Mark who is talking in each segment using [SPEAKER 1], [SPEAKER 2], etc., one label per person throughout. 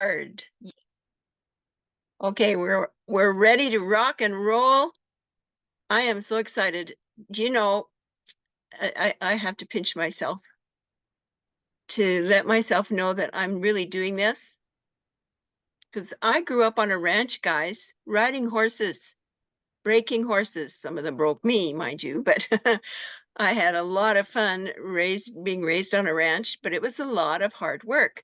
[SPEAKER 1] Hard. Okay, we're ready to rock and roll. I am so excited. Do you know, I have to pinch myself to let myself know that I'm really doing this because I grew up on a ranch, guys, riding horses, breaking horses. Some of them broke me, mind you, but I had a lot of fun being raised on a ranch, but it was a lot of hard work.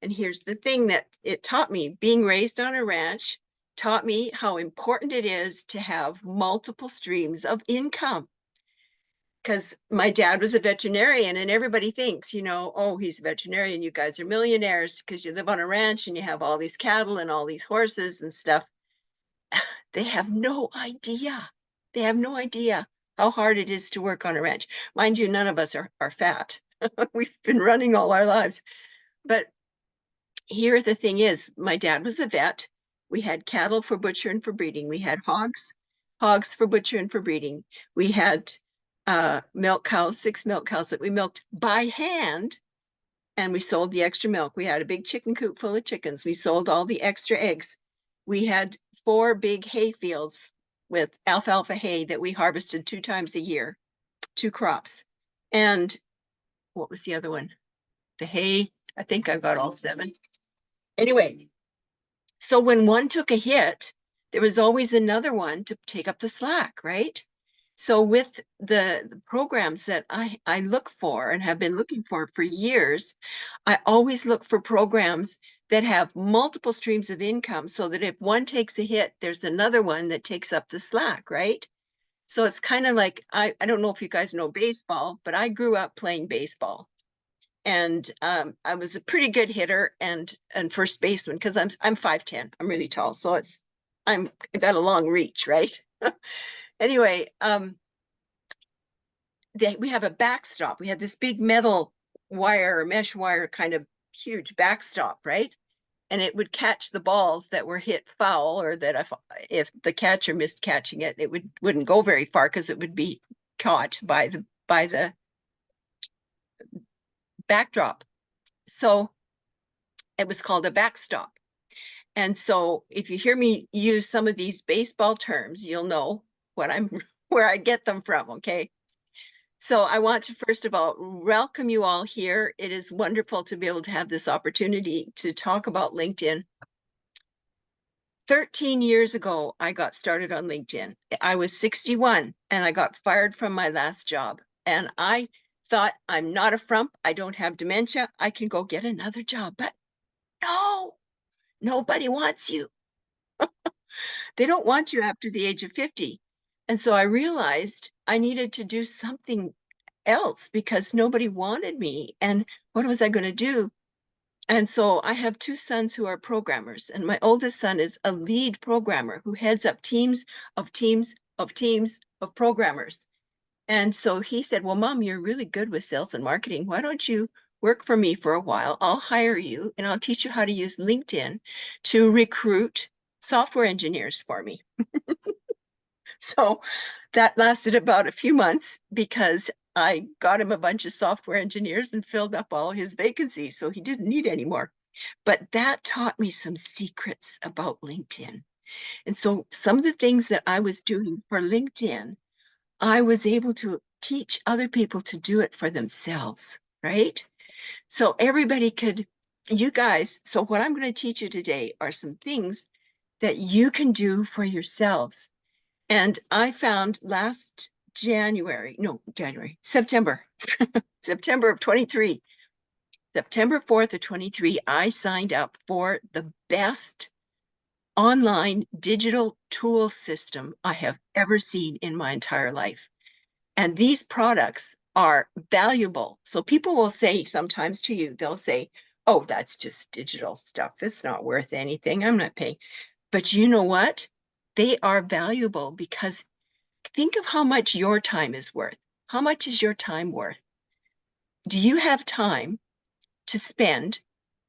[SPEAKER 1] And here's the thing that it taught me, being raised on a ranch taught me how important it is to have multiple streams of income. Because my dad was a veterinarian, and everybody thinks, oh, he's a veterinarian. You guys are millionaires because you live on a ranch and you have all these cattle and all these horses and stuff. They have no idea. They have no idea how hard it is to work on a ranch. Mind you, none of us are fat. We've been running all our lives. But here the thing is, my dad was a vet. We had cattle for butcher and for breeding. We had hogs for butcher and for breeding. We had milk cows, 6 milk cows that we milked by hand, and we sold the extra milk. We had a big chicken coop full of chickens. We sold all the extra eggs. We had 4 big hay fields with alfalfa hay that we harvested 2 times a year, 2 crops. And what was the other one? The hay. I think I've got all 7. Anyway, so when one took a hit, there was always another one to take up the slack, right? So with the programs that I look for and have been looking for years, I always look for programs that have multiple streams of income so that if one takes a hit, there's another one that takes up the slack, right? So it's kind of like, I don't know if you guys know baseball, but I grew up playing baseball. And I was a pretty good hitter and first baseman because I'm 5'10". I'm really tall, so I got a long reach, right? Anyway, we have a backstop. We had this big metal wire or mesh wire kind of huge backstop, right? And it would catch the balls that were hit foul, or that if the catcher missed catching it, it wouldn't go very far because it would be caught by the backdrop. So it was called a backstop. And so if you hear me use some of these baseball terms, you'll know where I get them from, okay? So I want to first of all welcome you all here. It is wonderful to be able to have this opportunity to talk about LinkedIn. 13 years ago, I got started on LinkedIn. I was 61 and I got fired from my last job. And I thought, I'm not a frump. I don't have dementia. I can go get another job. But no, nobody wants you. They don't want you after the age of 50. And so I realized I needed to do something else because nobody wanted me. And what was I going to do? And so I have 2 sons who are programmers, and my oldest son is a lead programmer who heads up teams of teams of teams of programmers. And so he said, well, Mom, you're really good with sales and marketing. Why don't you work for me for a while? I'll hire you and I'll teach you how to use LinkedIn to recruit software engineers for me. So that lasted about a few months because I got him a bunch of software engineers and filled up all his vacancies, so he didn't need any more. But that taught me some secrets about LinkedIn. And so some of the things that I was doing for LinkedIn, I was able to teach other people to do it for themselves, right? So everybody could, you guys, so what I'm going to teach you today are some things that you can do for yourselves. And I found September, September of 23, September 4th of 23, I signed up for the best online digital tool system I have ever seen in my entire life. And these products are valuable. So people will say sometimes to you, they'll say, oh, that's just digital stuff. It's not worth anything. I'm not paying. But you know what? They are valuable because think of how much your time is worth. How much is your time worth? Do you have time to spend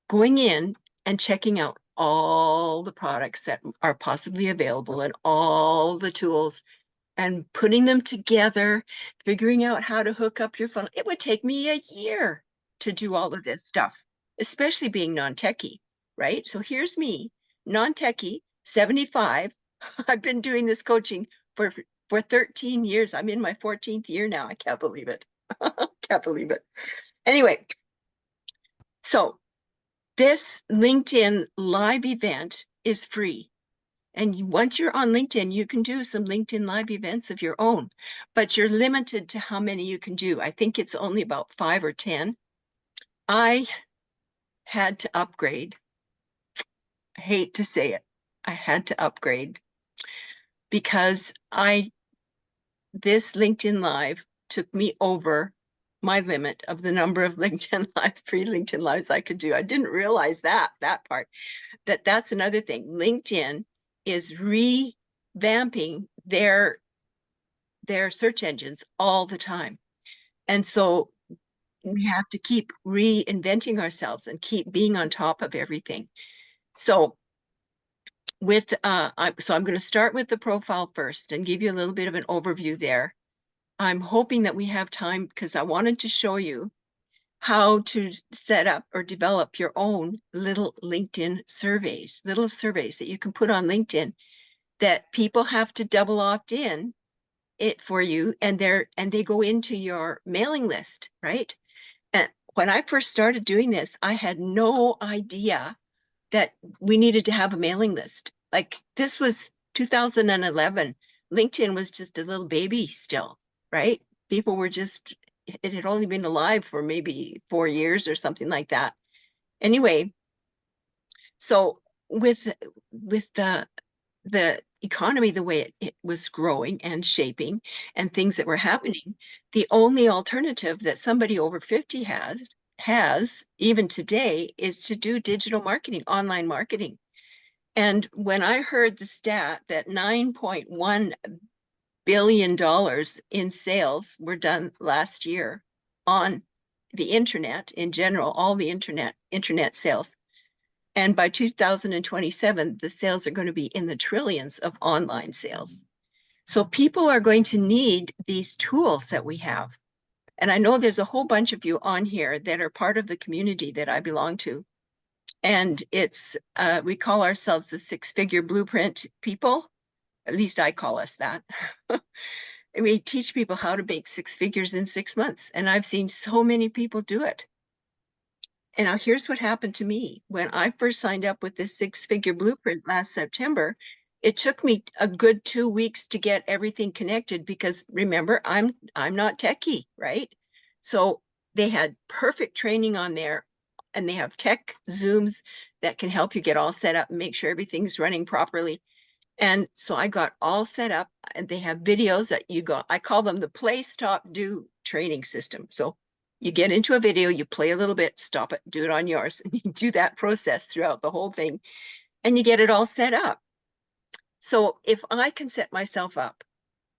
[SPEAKER 1] going in and checking out all the products that are possibly available and all the tools and putting them together, figuring out how to hook up your phone? It would take me a year to do all of this stuff, especially being non-techie. right? So here's me, non-techie, 75. I've been doing this coaching for 13 years. I'm in my 14th year now. I can't believe it. Can't believe it. Anyway, so this LinkedIn live event is free. And once you're on LinkedIn, you can do some LinkedIn live events of your own, but you're limited to how many you can do. I think it's only about 5 or 10. I had to upgrade. I hate to say it. I had to upgrade because this LinkedIn Live took me over my limit of the number of LinkedIn Live, free LinkedIn Lives I could do. I didn't realize that part. That's another thing. LinkedIn is revamping their search engines all the time. And so we have to keep reinventing ourselves and keep being on top of everything. So I'm going to start with the profile first and give you a little bit of an overview there. I'm hoping that we have time because I wanted to show you how to set up or develop your own little LinkedIn surveys, little surveys that you can put on LinkedIn that people have to double opt in it for you, and they go into your mailing list, right? And when I first started doing this, I had no idea that we needed to have a mailing list. Like this was 2011. LinkedIn was just a little baby still, right? People were just, it had only been alive for maybe 4 years or something like that. Anyway, so with the economy, the way it was growing and shaping and things that were happening, the only alternative that somebody over 50 has even today is to do digital marketing, online marketing. And when I heard the stat that $9.1 billion in sales were done last year on the internet in general, all the internet sales, and by 2027, the sales are going to be in the trillions of online sales. So people are going to need these tools that we have. And I know there's a whole bunch of you on here that are part of the community that I belong to. And we call ourselves the six-figure blueprint people. At least I call us that. We teach people how to make six figures in 6 months. And I've seen so many people do it. And now here's what happened to me. When I first signed up with this six-figure blueprint last September, it took me a good 2 weeks to get everything connected because remember, I'm not techie, right? So they had perfect training on there, and they have tech Zooms that can help you get all set up and make sure everything's running properly. And so I got all set up, and they have videos that I call them the play, stop, do training system. So you get into a video, you play a little bit, stop it, do it on yours, and you do that process throughout the whole thing, and you get it all set up. So if I can set myself up,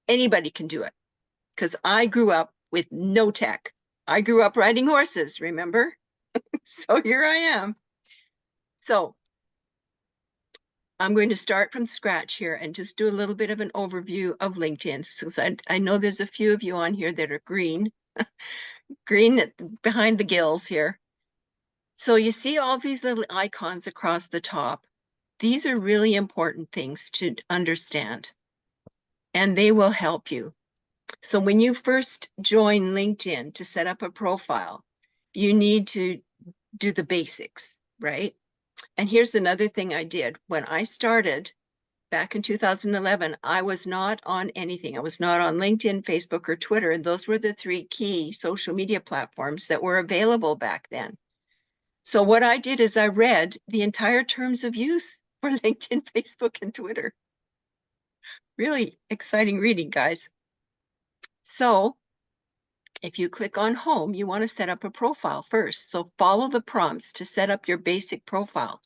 [SPEAKER 1] anybody can do it, because I grew up with no tech. I grew up riding horses, remember? So here I am. So I'm going to start from scratch here and just do a little bit of an overview of LinkedIn. So I know there's a few of you on here that are green, green behind the gills here. So you see all these little icons across the top. These are really important things to understand, and they will help you. So when you first join LinkedIn to set up a profile, you need to do the basics, right? And here's another thing I did. When I started back in 2011, I was not on anything. I was not on LinkedIn, Facebook, or Twitter. And those were the 3 key social media platforms that were available back then. So what I did is I read the entire terms of use for LinkedIn, Facebook, and Twitter. Really exciting reading, guys. So if you click on home, you want to set up a profile first. So follow the prompts to set up your basic profile.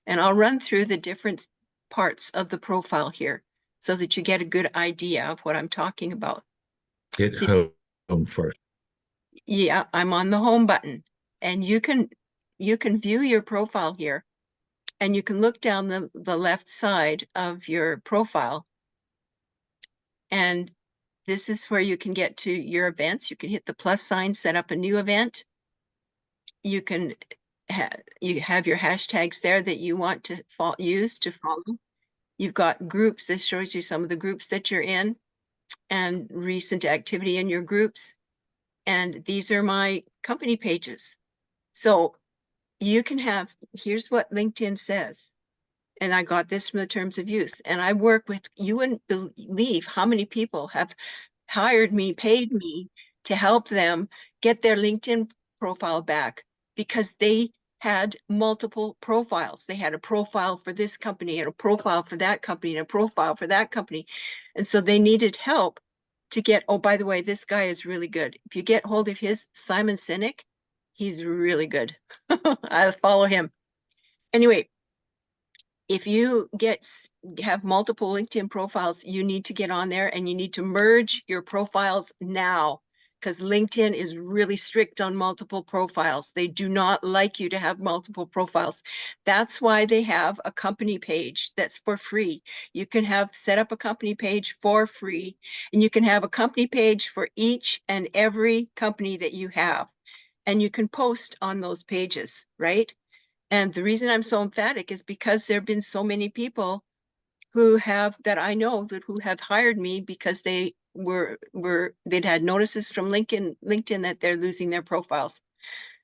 [SPEAKER 1] And I'll run through the different parts of the profile here so that you get a good idea of what I'm talking about.
[SPEAKER 2] Get
[SPEAKER 1] So,
[SPEAKER 2] home first.
[SPEAKER 1] yeah, I'm on the home button, and you can view your profile here, and you can look down the left side of your profile, and this is where you can get to your events. You can hit the plus sign, set up a new event. You can you have your hashtags there that you want to use to follow. You've got groups. This shows you some of the groups that you're in and recent activity in your groups. And these are my company pages. So you can have, here's what LinkedIn says. And I got this from the terms of use. And I work with, you wouldn't believe how many people have hired me, paid me to help them get their LinkedIn profile back because they had multiple profiles. They had a profile for this company and a profile for that company and a profile for that company. And so they needed help to get, oh, by the way, this guy is really good. If you get hold of his, Simon Sinek, he's really good. I follow him. Anyway, if you have multiple LinkedIn profiles, you need to get on there and you need to merge your profiles now because LinkedIn is really strict on multiple profiles. They do not like you to have multiple profiles. That's why they have a company page that's for free. You can set up a company page for free, and you can have a company page for each and every company that you have. And you can post on those pages, right? And the reason I'm so emphatic is because there have been so many people who have, that I know, that who have hired me because they'd had notices from LinkedIn that they're losing their profiles.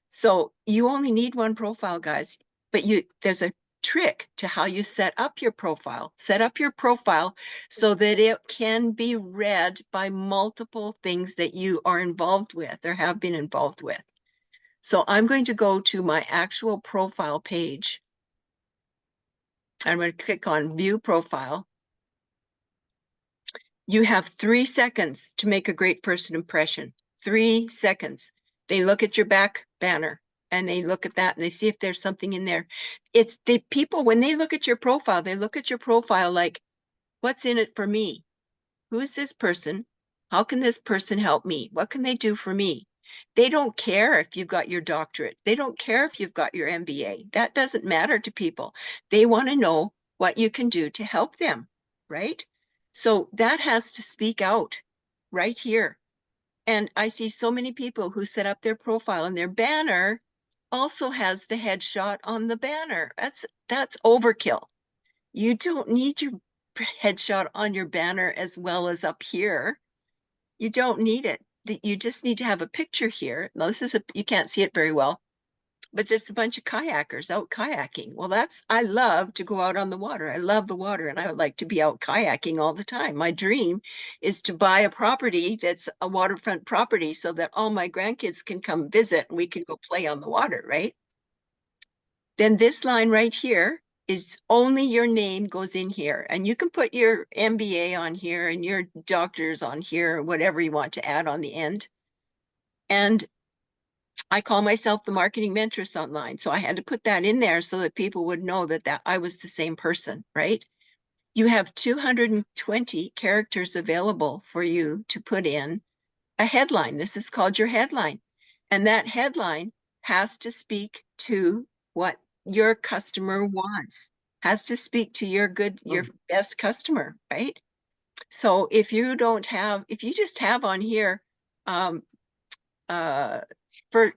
[SPEAKER 1] So you only need one profile, guys, but there's a trick to how you set up your profile. Set up your profile so that it can be read by multiple things that you are involved with or have been involved with. So I'm going to go to my actual profile page. I'm going to click on view profile. You have 3 seconds to make a great first impression. 3 seconds. They look at your back banner and they look at that and they see if there's something in there. It's the people, when they look at your profile, they look at your profile like, what's in it for me? Who's this person? How can this person help me? What can they do for me? They don't care if you've got your doctorate. They don't care if you've got your MBA. That doesn't matter to people. They want to know what you can do to help them, right? So that has to speak out right here. And I see so many people who set up their profile and their banner also has the headshot on the banner. That's overkill. You don't need your headshot on your banner as well as up here. You don't need it. You just need to have a picture here. Now, you can't see it very well, but there's a bunch of kayakers out kayaking. Well, I love to go out on the water. I love the water and I would like to be out kayaking all the time. My dream is to buy a property that's a waterfront property so that all my grandkids can come visit and we can go play on the water, right? Then this line right here is only your name goes in here. And you can put your MBA on here and your doctors on here, or whatever you want to add on the end. And I call myself the marketing mentress online. So I had to put that in there so that people would know that I was the same person, right? You have 220 characters available for you to put in a headline. This is called your headline. And that headline has to speak to what your customer wants, has to speak to your best customer, right? So if you just have on here, for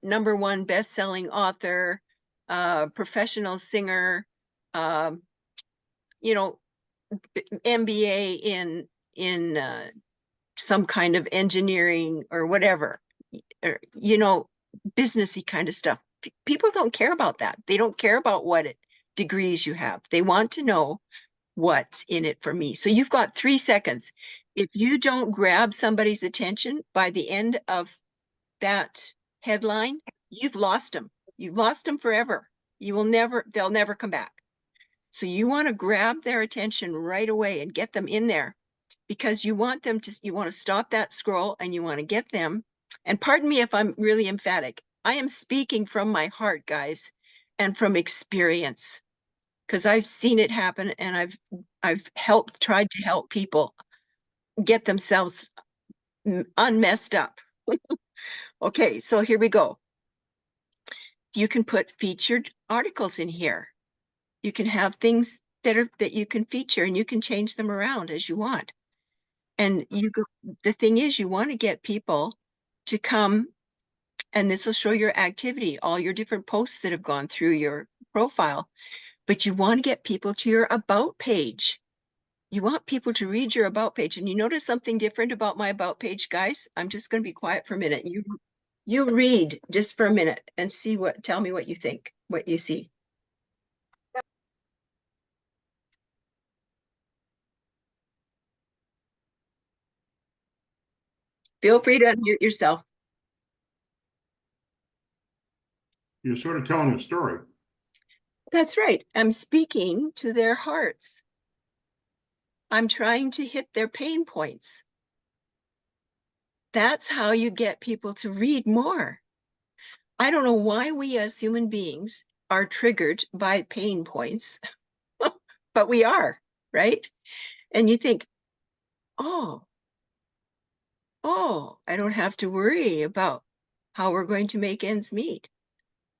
[SPEAKER 1] #1 best-selling author, professional singer, you know, MBA in some kind of engineering or whatever, or, businessy kind of stuff. People don't care about that. They don't care about what degrees you have. They want to know what's in it for me. So you've got 3 seconds. If you don't grab somebody's attention by the end of that headline, you've lost them. You've lost them forever. They'll never come back. So you want to grab their attention right away and get them in there because you want to stop that scroll and you want to get them. And pardon me if I'm really emphatic. I am speaking from my heart, guys, and from experience because I've seen it happen and I've tried to help people get themselves unmessed up. Okay, so here we go. You can put featured articles in here. You can have things that you can feature and you can change them around as you want. And the thing is, you want to get people to come and this will show your activity, all your different posts that have gone through your profile. But you want to get people to your about page. You want people to read your about page. And you notice something different about my about page, guys? I'm just going to be quiet for a minute. You read just for a minute and see tell me what you think, what you see. Feel free to unmute yourself.
[SPEAKER 2] You're sort of telling a story.
[SPEAKER 1] That's right. I'm speaking to their hearts. I'm trying to hit their pain points. That's how you get people to read more. I don't know why we as human beings are triggered by pain points, but we are, right? And you think, oh, I don't have to worry about how we're going to make ends meet.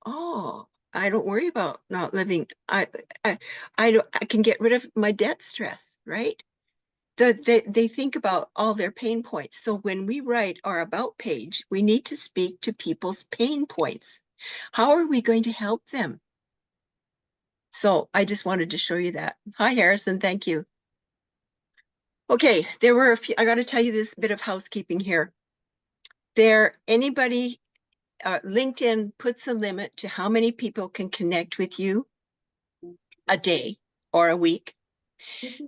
[SPEAKER 1] Oh, I don't worry about not living. I can get rid of my debt stress, right? They think about all their pain points. So when we write our about page, we need to speak to people's pain points. How are we going to help them? So I just wanted to show you that. Hi, Harrison. Thank you. Okay, there were a few. I got to tell you this bit of housekeeping here. LinkedIn puts a limit to how many people can connect with you a day or a week.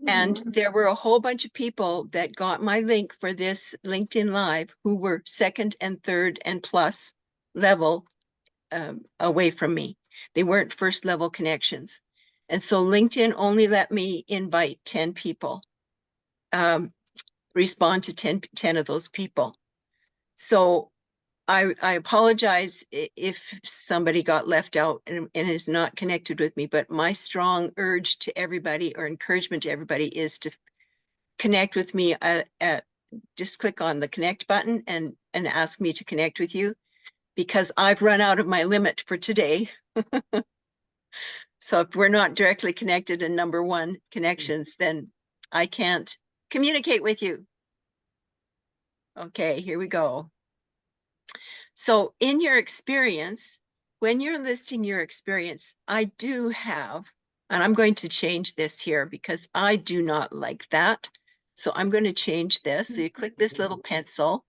[SPEAKER 1] And there were a whole bunch of people that got my link for this LinkedIn Live who were second and third and plus level away from me. They weren't first level connections. And so LinkedIn only let me invite 10 people, respond to 10 of those people. So I apologize if somebody got left out and is not connected with me, but my strong urge to everybody or encouragement to everybody is to connect with me just click on the connect button and ask me to connect with you, because I've run out of my limit for today. So if we're not directly connected in number one connections, then I can't communicate with you. Okay, here we go. So in your experience, when you're listing your experience, I do have, and I'm going to change this here because I do not like that. So I'm going to change this. So you click this little pencil,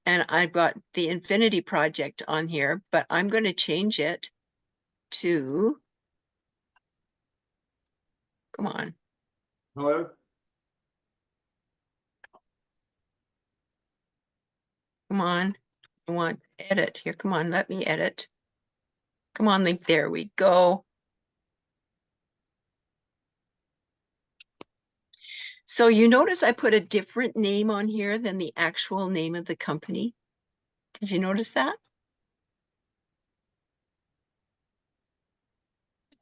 [SPEAKER 1] and I've got the Infinity Project on here, but I'm going to change it to, come on.
[SPEAKER 2] Hello?
[SPEAKER 1] Come on. I want edit here. Come on, let me edit. Come on, link. There we go. So you notice I put a different name on here than the actual name of the company. Did you notice that?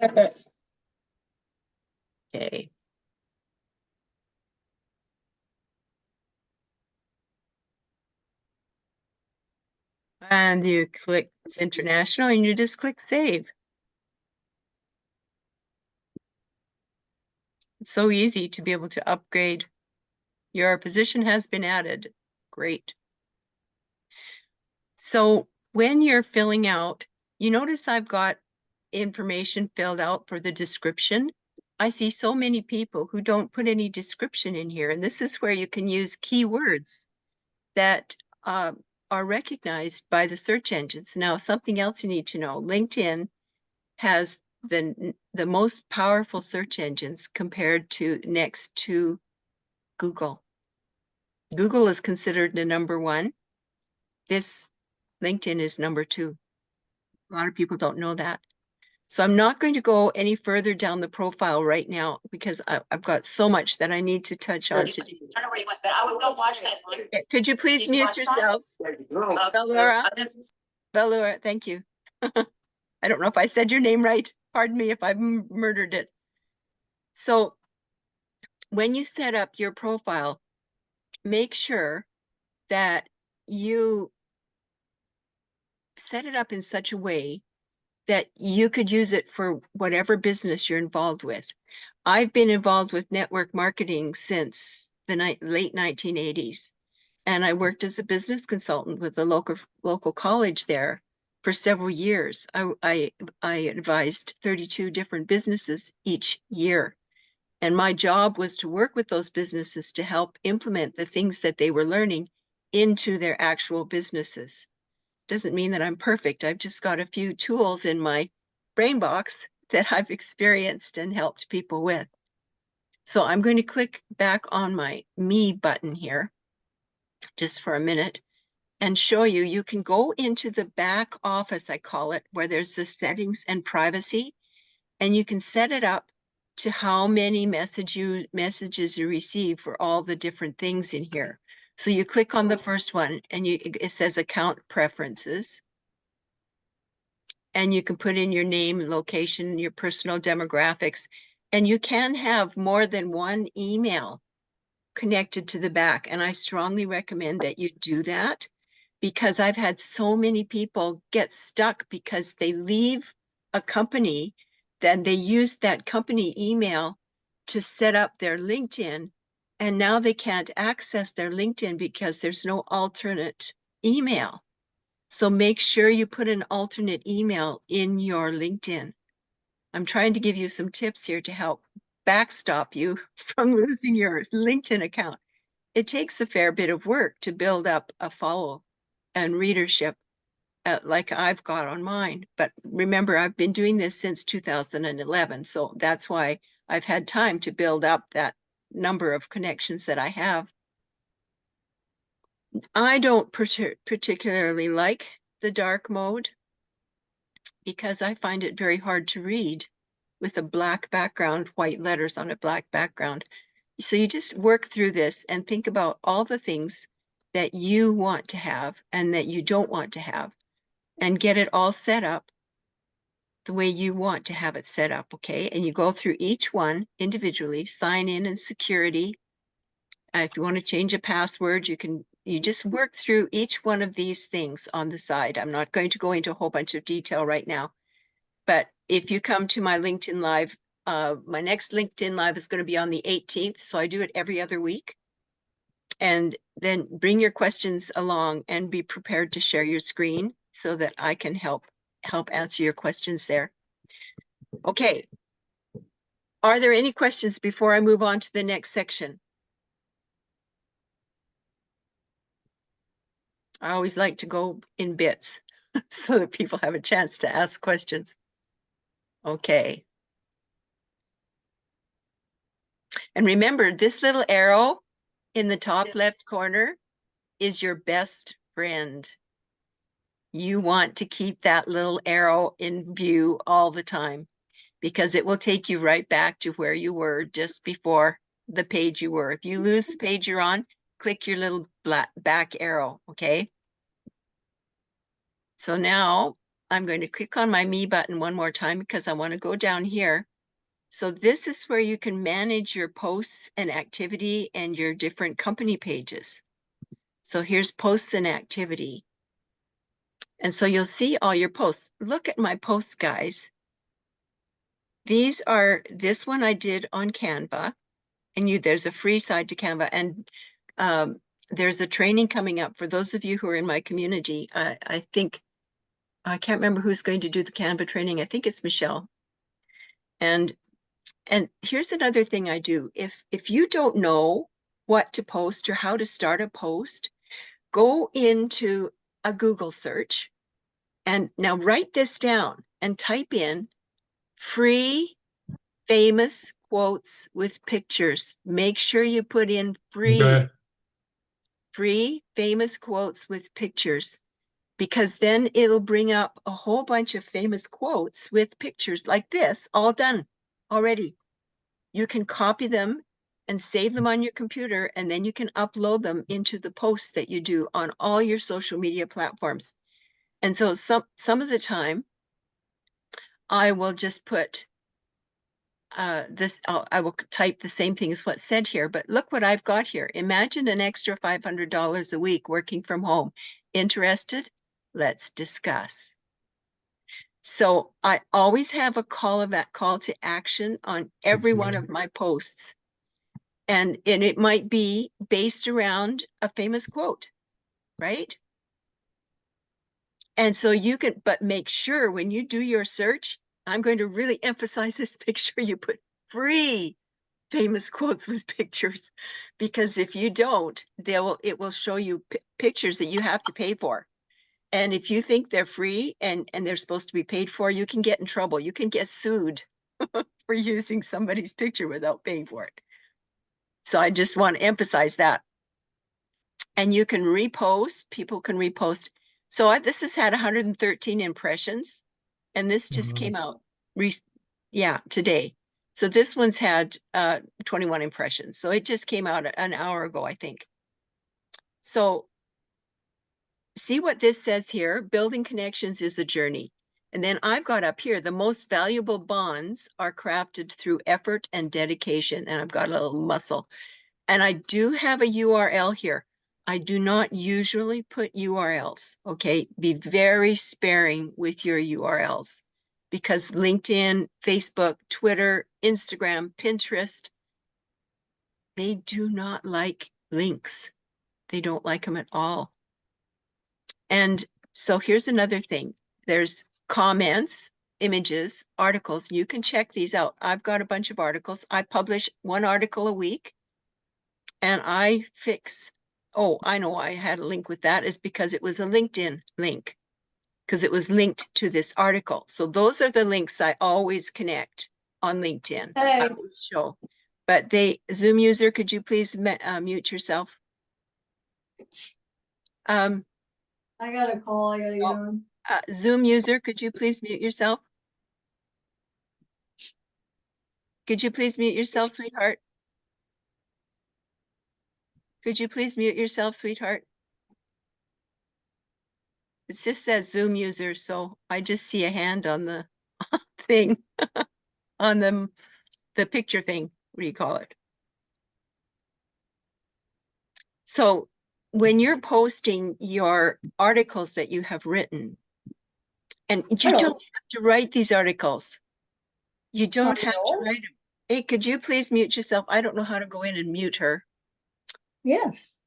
[SPEAKER 1] Okay. And you click it's international and you just click save. It's so easy to be able to upgrade. Your position has been added. Great. So when you're filling out, you notice I've got information filled out for the description. I see so many people who don't put any description in here. And this is where you can use keywords that are recognized by the search engines. Now, something else you need to know, LinkedIn has the most powerful search engines compared to next to Google. Google is considered the number one. This LinkedIn is number two. A lot of people don't know that. So I'm not going to go any further down the profile right now because I've got so much that I need to touch on today.
[SPEAKER 3] I would go watch that one.
[SPEAKER 1] Could you please mute yourselves? Bellora, Bellora, thank you. I don't know if I said your name right. Pardon me if I've murdered it. So when you set up your profile, make sure that you set it up in such a way that you could use it for whatever business you're involved with. I've been involved with network marketing since the late 1980s. And I worked as a business consultant with a local college there for several years. I advised 32 different businesses each year. And my job was to work with those businesses to help implement the things that they were learning into their actual businesses. Doesn't mean that I'm perfect. I've just got a few tools in my brain box that I've experienced and helped people with. So I'm going to click back on my Me button here just for a minute and show you, you can go into the back office, I call it, where there's the settings and privacy, and you can set it up to how many messages you receive for all the different things in here. So you click on the first one and it says account preferences. And you can put in your name, location, your personal demographics, and you can have more than one email connected to the back. And I strongly recommend that you do that, because I've had so many people get stuck because they leave a company, then they use that company email to set up their LinkedIn, and now they can't access their LinkedIn because there's no alternate email. So make sure you put an alternate email in your LinkedIn. I'm trying to give you some tips here to help backstop you from losing your LinkedIn account. It takes a fair bit of work to build up a follow and readership like I've got on mine. But remember, I've been doing this since 2011. So that's why I've had time to build up that number of connections that I have. I don't particularly like the dark mode because I find it very hard to read with a black background, white letters on a black background. So you just work through this and think about all the things that you want to have and that you don't want to have, and get it all set up the way you want to have it set up, okay? And you go through each one individually, sign in and security. If you want to change a password, you just work through each one of these things on the side. I'm not going to go into a whole bunch of detail right now, but if you come to my LinkedIn Live, my next LinkedIn Live is going to be on the 18th. So I do it every other week. And then bring your questions along and be prepared to share your screen so that I can help answer your questions there. Okay. Are there any questions before I move on to the next section? I always like to go in bits so that people have a chance to ask questions. Okay. And remember, this little arrow in the top left corner is your best friend. You want to keep that little arrow in view all the time, because it will take you right back to where you were just before the page you were. If you lose the page you're on, click your little back arrow, okay? So now I'm going to click on my Me button one more time because I want to go down here. So this is where you can manage your posts and activity and your different company pages. So here's posts and activity. And so you'll see all your posts. Look at my posts, guys. This one I did on Canva, and there's a free side to Canva, and there's a training coming up for those of you who are in my community. I think, I can't remember who's going to do the Canva training. I think it's Michelle. And here's another thing I do. If you don't know what to post or how to start a post, go into a Google search and now write this down and type in free famous quotes with pictures. Make sure you put in free famous quotes with pictures, because then it'll bring up a whole bunch of famous quotes with pictures like this, all done already. You can copy them and save them on your computer, and then you can upload them into the posts that you do on all your social media platforms. And so some of the time I will just put I will type the same thing as what's said here, but look what I've got here. Imagine an extra $500 a week working from home. Interested? Let's discuss. So I always have a call to action on every one of my posts. And it might be based around a famous quote, right? And so you can, but make sure when you do your search, I'm going to really emphasize this, make sure you put free famous quotes with pictures, because if you don't, it will show you pictures that you have to pay for. And if you think they're free and they're supposed to be paid for, you can get in trouble. You can get sued for using somebody's picture without paying for it. So I just want to emphasize that. And you can repost, people can repost. So this has had 113 impressions, and this just came out today. So this one's had 21 impressions. So it just came out an hour ago, I think. So see what this says here, building connections is a journey. And then I've got up here, the most valuable bonds are crafted through effort and dedication. And I've got a little muscle. And I do have a URL here. I do not usually put URLs, okay? Be very sparing with your URLs, because LinkedIn, Facebook, Twitter, Instagram, Pinterest, they do not like links. They don't like them at all. And so here's another thing. There's comments, images, articles. You can check these out. I've got a bunch of articles. I publish one article a week, and I fix, oh, I know I had a link with that, is because it was a LinkedIn link, because it was linked to this article. So those are the links I always connect on LinkedIn.
[SPEAKER 4] Hey.
[SPEAKER 1] I always show. But Zoom user, could you please mute yourself?
[SPEAKER 4] I got a call. I gotta get on.
[SPEAKER 1] Zoom user, could you please mute yourself? Could you please mute yourself, sweetheart? Could you please mute yourself, sweetheart? It just says Zoom user, so I just see a hand on the thing, on the picture thing. What do you call it? So when you're posting your articles that you have written, and you
[SPEAKER 4] Hello.
[SPEAKER 1] don't have to write these articles. You don't have to
[SPEAKER 4] Hello?
[SPEAKER 1] write them. Hey, could you please mute yourself? I don't know how to go in and mute her.
[SPEAKER 4] Yes.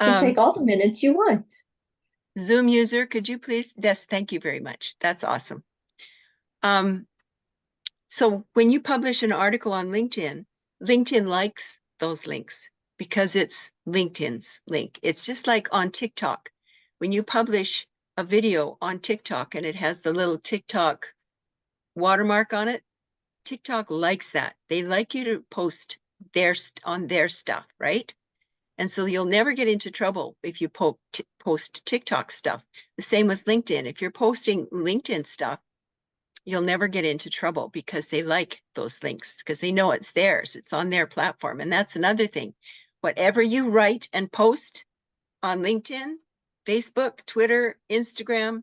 [SPEAKER 4] You can take all the minutes you want.
[SPEAKER 1] Zoom user, could you please? Yes, thank you very much. That's awesome. So when you publish an article on LinkedIn, LinkedIn likes those links because it's LinkedIn's link. It's just like on TikTok. When you publish a video on TikTok and it has the little TikTok watermark on it, TikTok likes that. They like you to post on their stuff, right? And so you'll never get into trouble if you post TikTok stuff. The same with LinkedIn. If you're posting LinkedIn stuff, you'll never get into trouble because they like those links, because they know it's theirs. It's on their platform. And that's another thing. Whatever you write and post on LinkedIn, Facebook, Twitter, Instagram,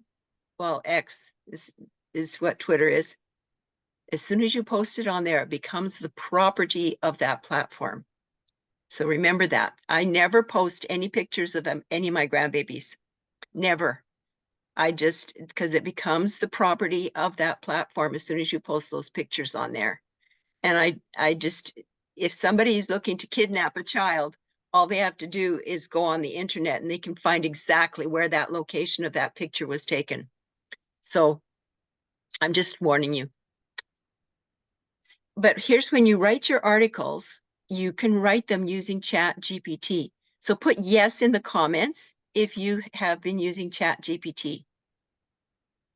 [SPEAKER 1] well, X is what Twitter is. As soon as you post it on there, it becomes the property of that platform. So remember that. I never post any pictures of any of my grandbabies. Never. I just, because it becomes the property of that platform as soon as you post those pictures on there. And I just, if somebody is looking to kidnap a child, all they have to do is go on the internet and they can find exactly where that location of that picture was taken. So I'm just warning you. But here's when you write your articles, you can write them using ChatGPT. So put yes in the comments if you have been using ChatGPT.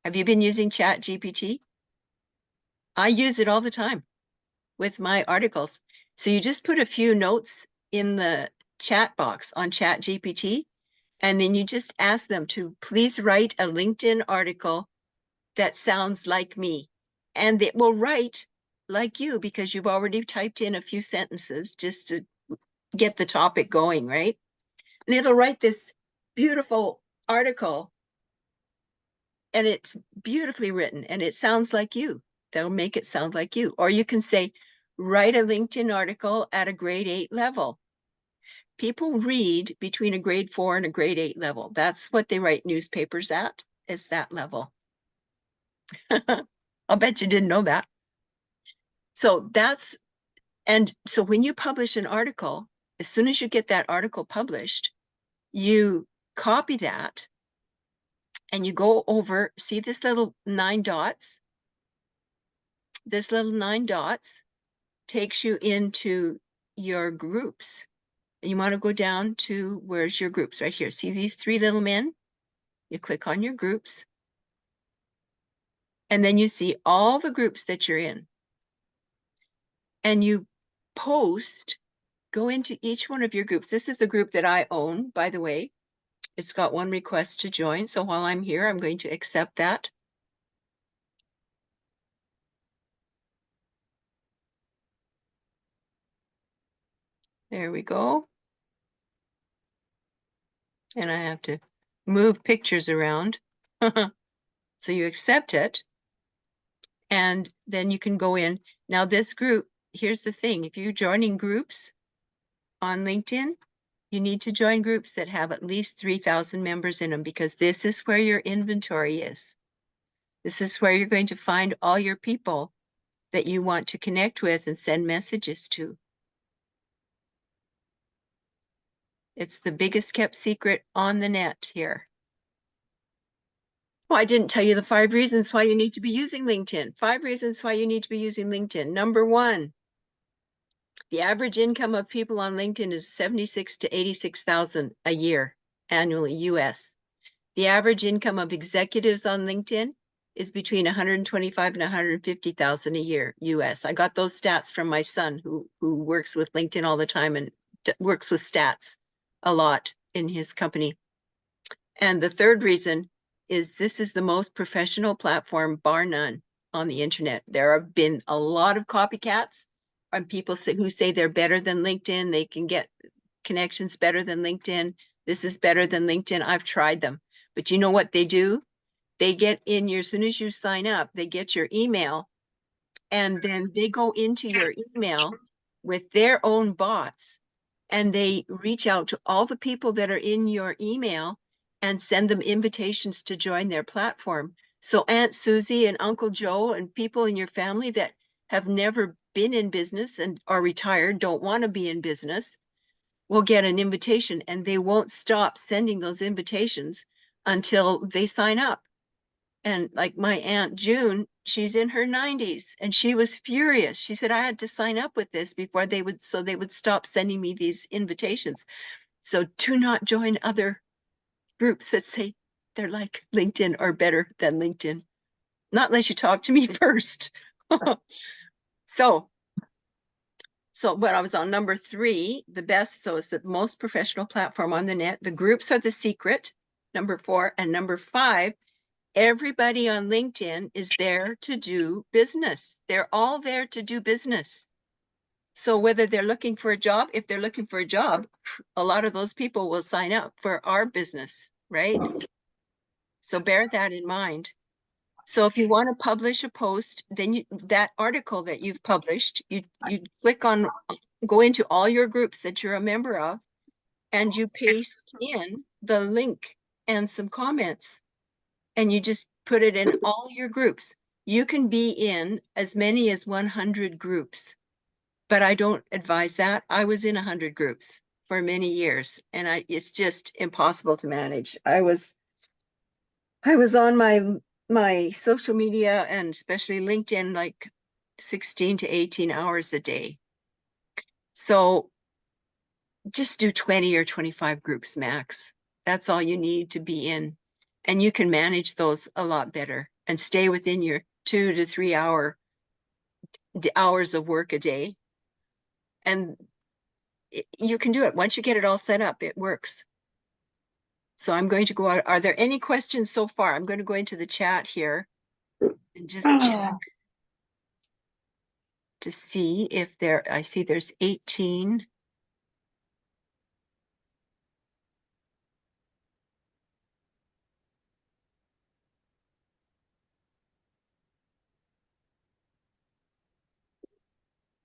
[SPEAKER 1] Have you been using ChatGPT? I use it all the time with my articles. So you just put a few notes in the chat box on ChatGPT, and then you just ask them to please write a LinkedIn article that sounds like me. And it will write like you because you've already typed in a few sentences just to get the topic going, right? And it'll write this beautiful article, and it's beautifully written and it sounds like you. They'll make it sound like you. Or you can say, write a LinkedIn article at a grade 8 level. People read between a grade 4 and a grade 8 level. That's what they write newspapers at, is that level. I'll bet you didn't know that. So that's And so when you publish an article, as soon as you get that article published, you copy that and you go over, see this little 9 dots? This little 9 dots takes you into your groups. And you want to go down to where's your groups right here. See these 3 little men? You click on your groups. And then you see all the groups that you're in. And you post, go into each one of your groups. This is a group that I own, by the way. It's got 1 request to join. So while I'm here, I'm going to accept that. There we go. And I have to move pictures around. So you accept it. And then you can go in. Now this group, here's the thing. If you're joining groups on LinkedIn, you need to join groups that have at least 3,000 members in them, because this is where your inventory is. This is where you're going to find all your people that you want to connect with and send messages to. It's the biggest kept secret on the net here. Oh, I didn't tell you the 5 reasons why you need to be using LinkedIn. 5 reasons why you need to be using LinkedIn. Number 1, the average income of people on LinkedIn is 76 to 86,000 a year annually, US. The average income of executives on LinkedIn is between 125 and 150,000 a year, US. I got those stats from my son who works with LinkedIn all the time and works with stats a lot in his company. And the 3rd reason is this is the most professional platform, bar none, on the internet. There have been a lot of copycats and people who say they're better than LinkedIn. They can get connections better than LinkedIn. This is better than LinkedIn. I've tried them. But you know what they do? They get in your, as soon as you sign up, they get your email, and then they go into your email with their own bots, and they reach out to all the people that are in your email and send them invitations to join their platform. So Aunt Susie and Uncle Joe and people in your family that have never been in business and are retired, don't want to be in business, will get an invitation, and they won't stop sending those invitations until they sign up. And like my Aunt June, she's in her 90s and she was furious. She said, I had to sign up with this before they would stop sending me these invitations. So do not join other groups that say they're like LinkedIn or better than LinkedIn. Not unless you talk to me first. So when I was on number 3, the best, so it's the most professional platform on the net. The groups are the secret, number 4. And number 5, everybody on LinkedIn is there to do business. They're all there to do business. So whether they're looking for a job, if they're looking for a job, a lot of those people will sign up for our business, right? So bear that in mind. So if you want to publish a post, then that article that you've published, you click on, go into all your groups that you're a member of, and you paste in the link and some comments, and you just put it in all your groups. You can be in as many as 100 groups, but I don't advise that. I was in 100 groups for many years, and it's just impossible to manage. I was on my social media and especially LinkedIn like 16 to 18 hours a day. So just do 20 or 25 groups max. That's all you need to be in. And you can manage those a lot better and stay within your 2 to 3 hours of work a day. And you can do it. Once you get it all set up, it works. So I'm going to go out. Are there any questions so far? I'm going to go into the chat here and just check to see if I see there's 18.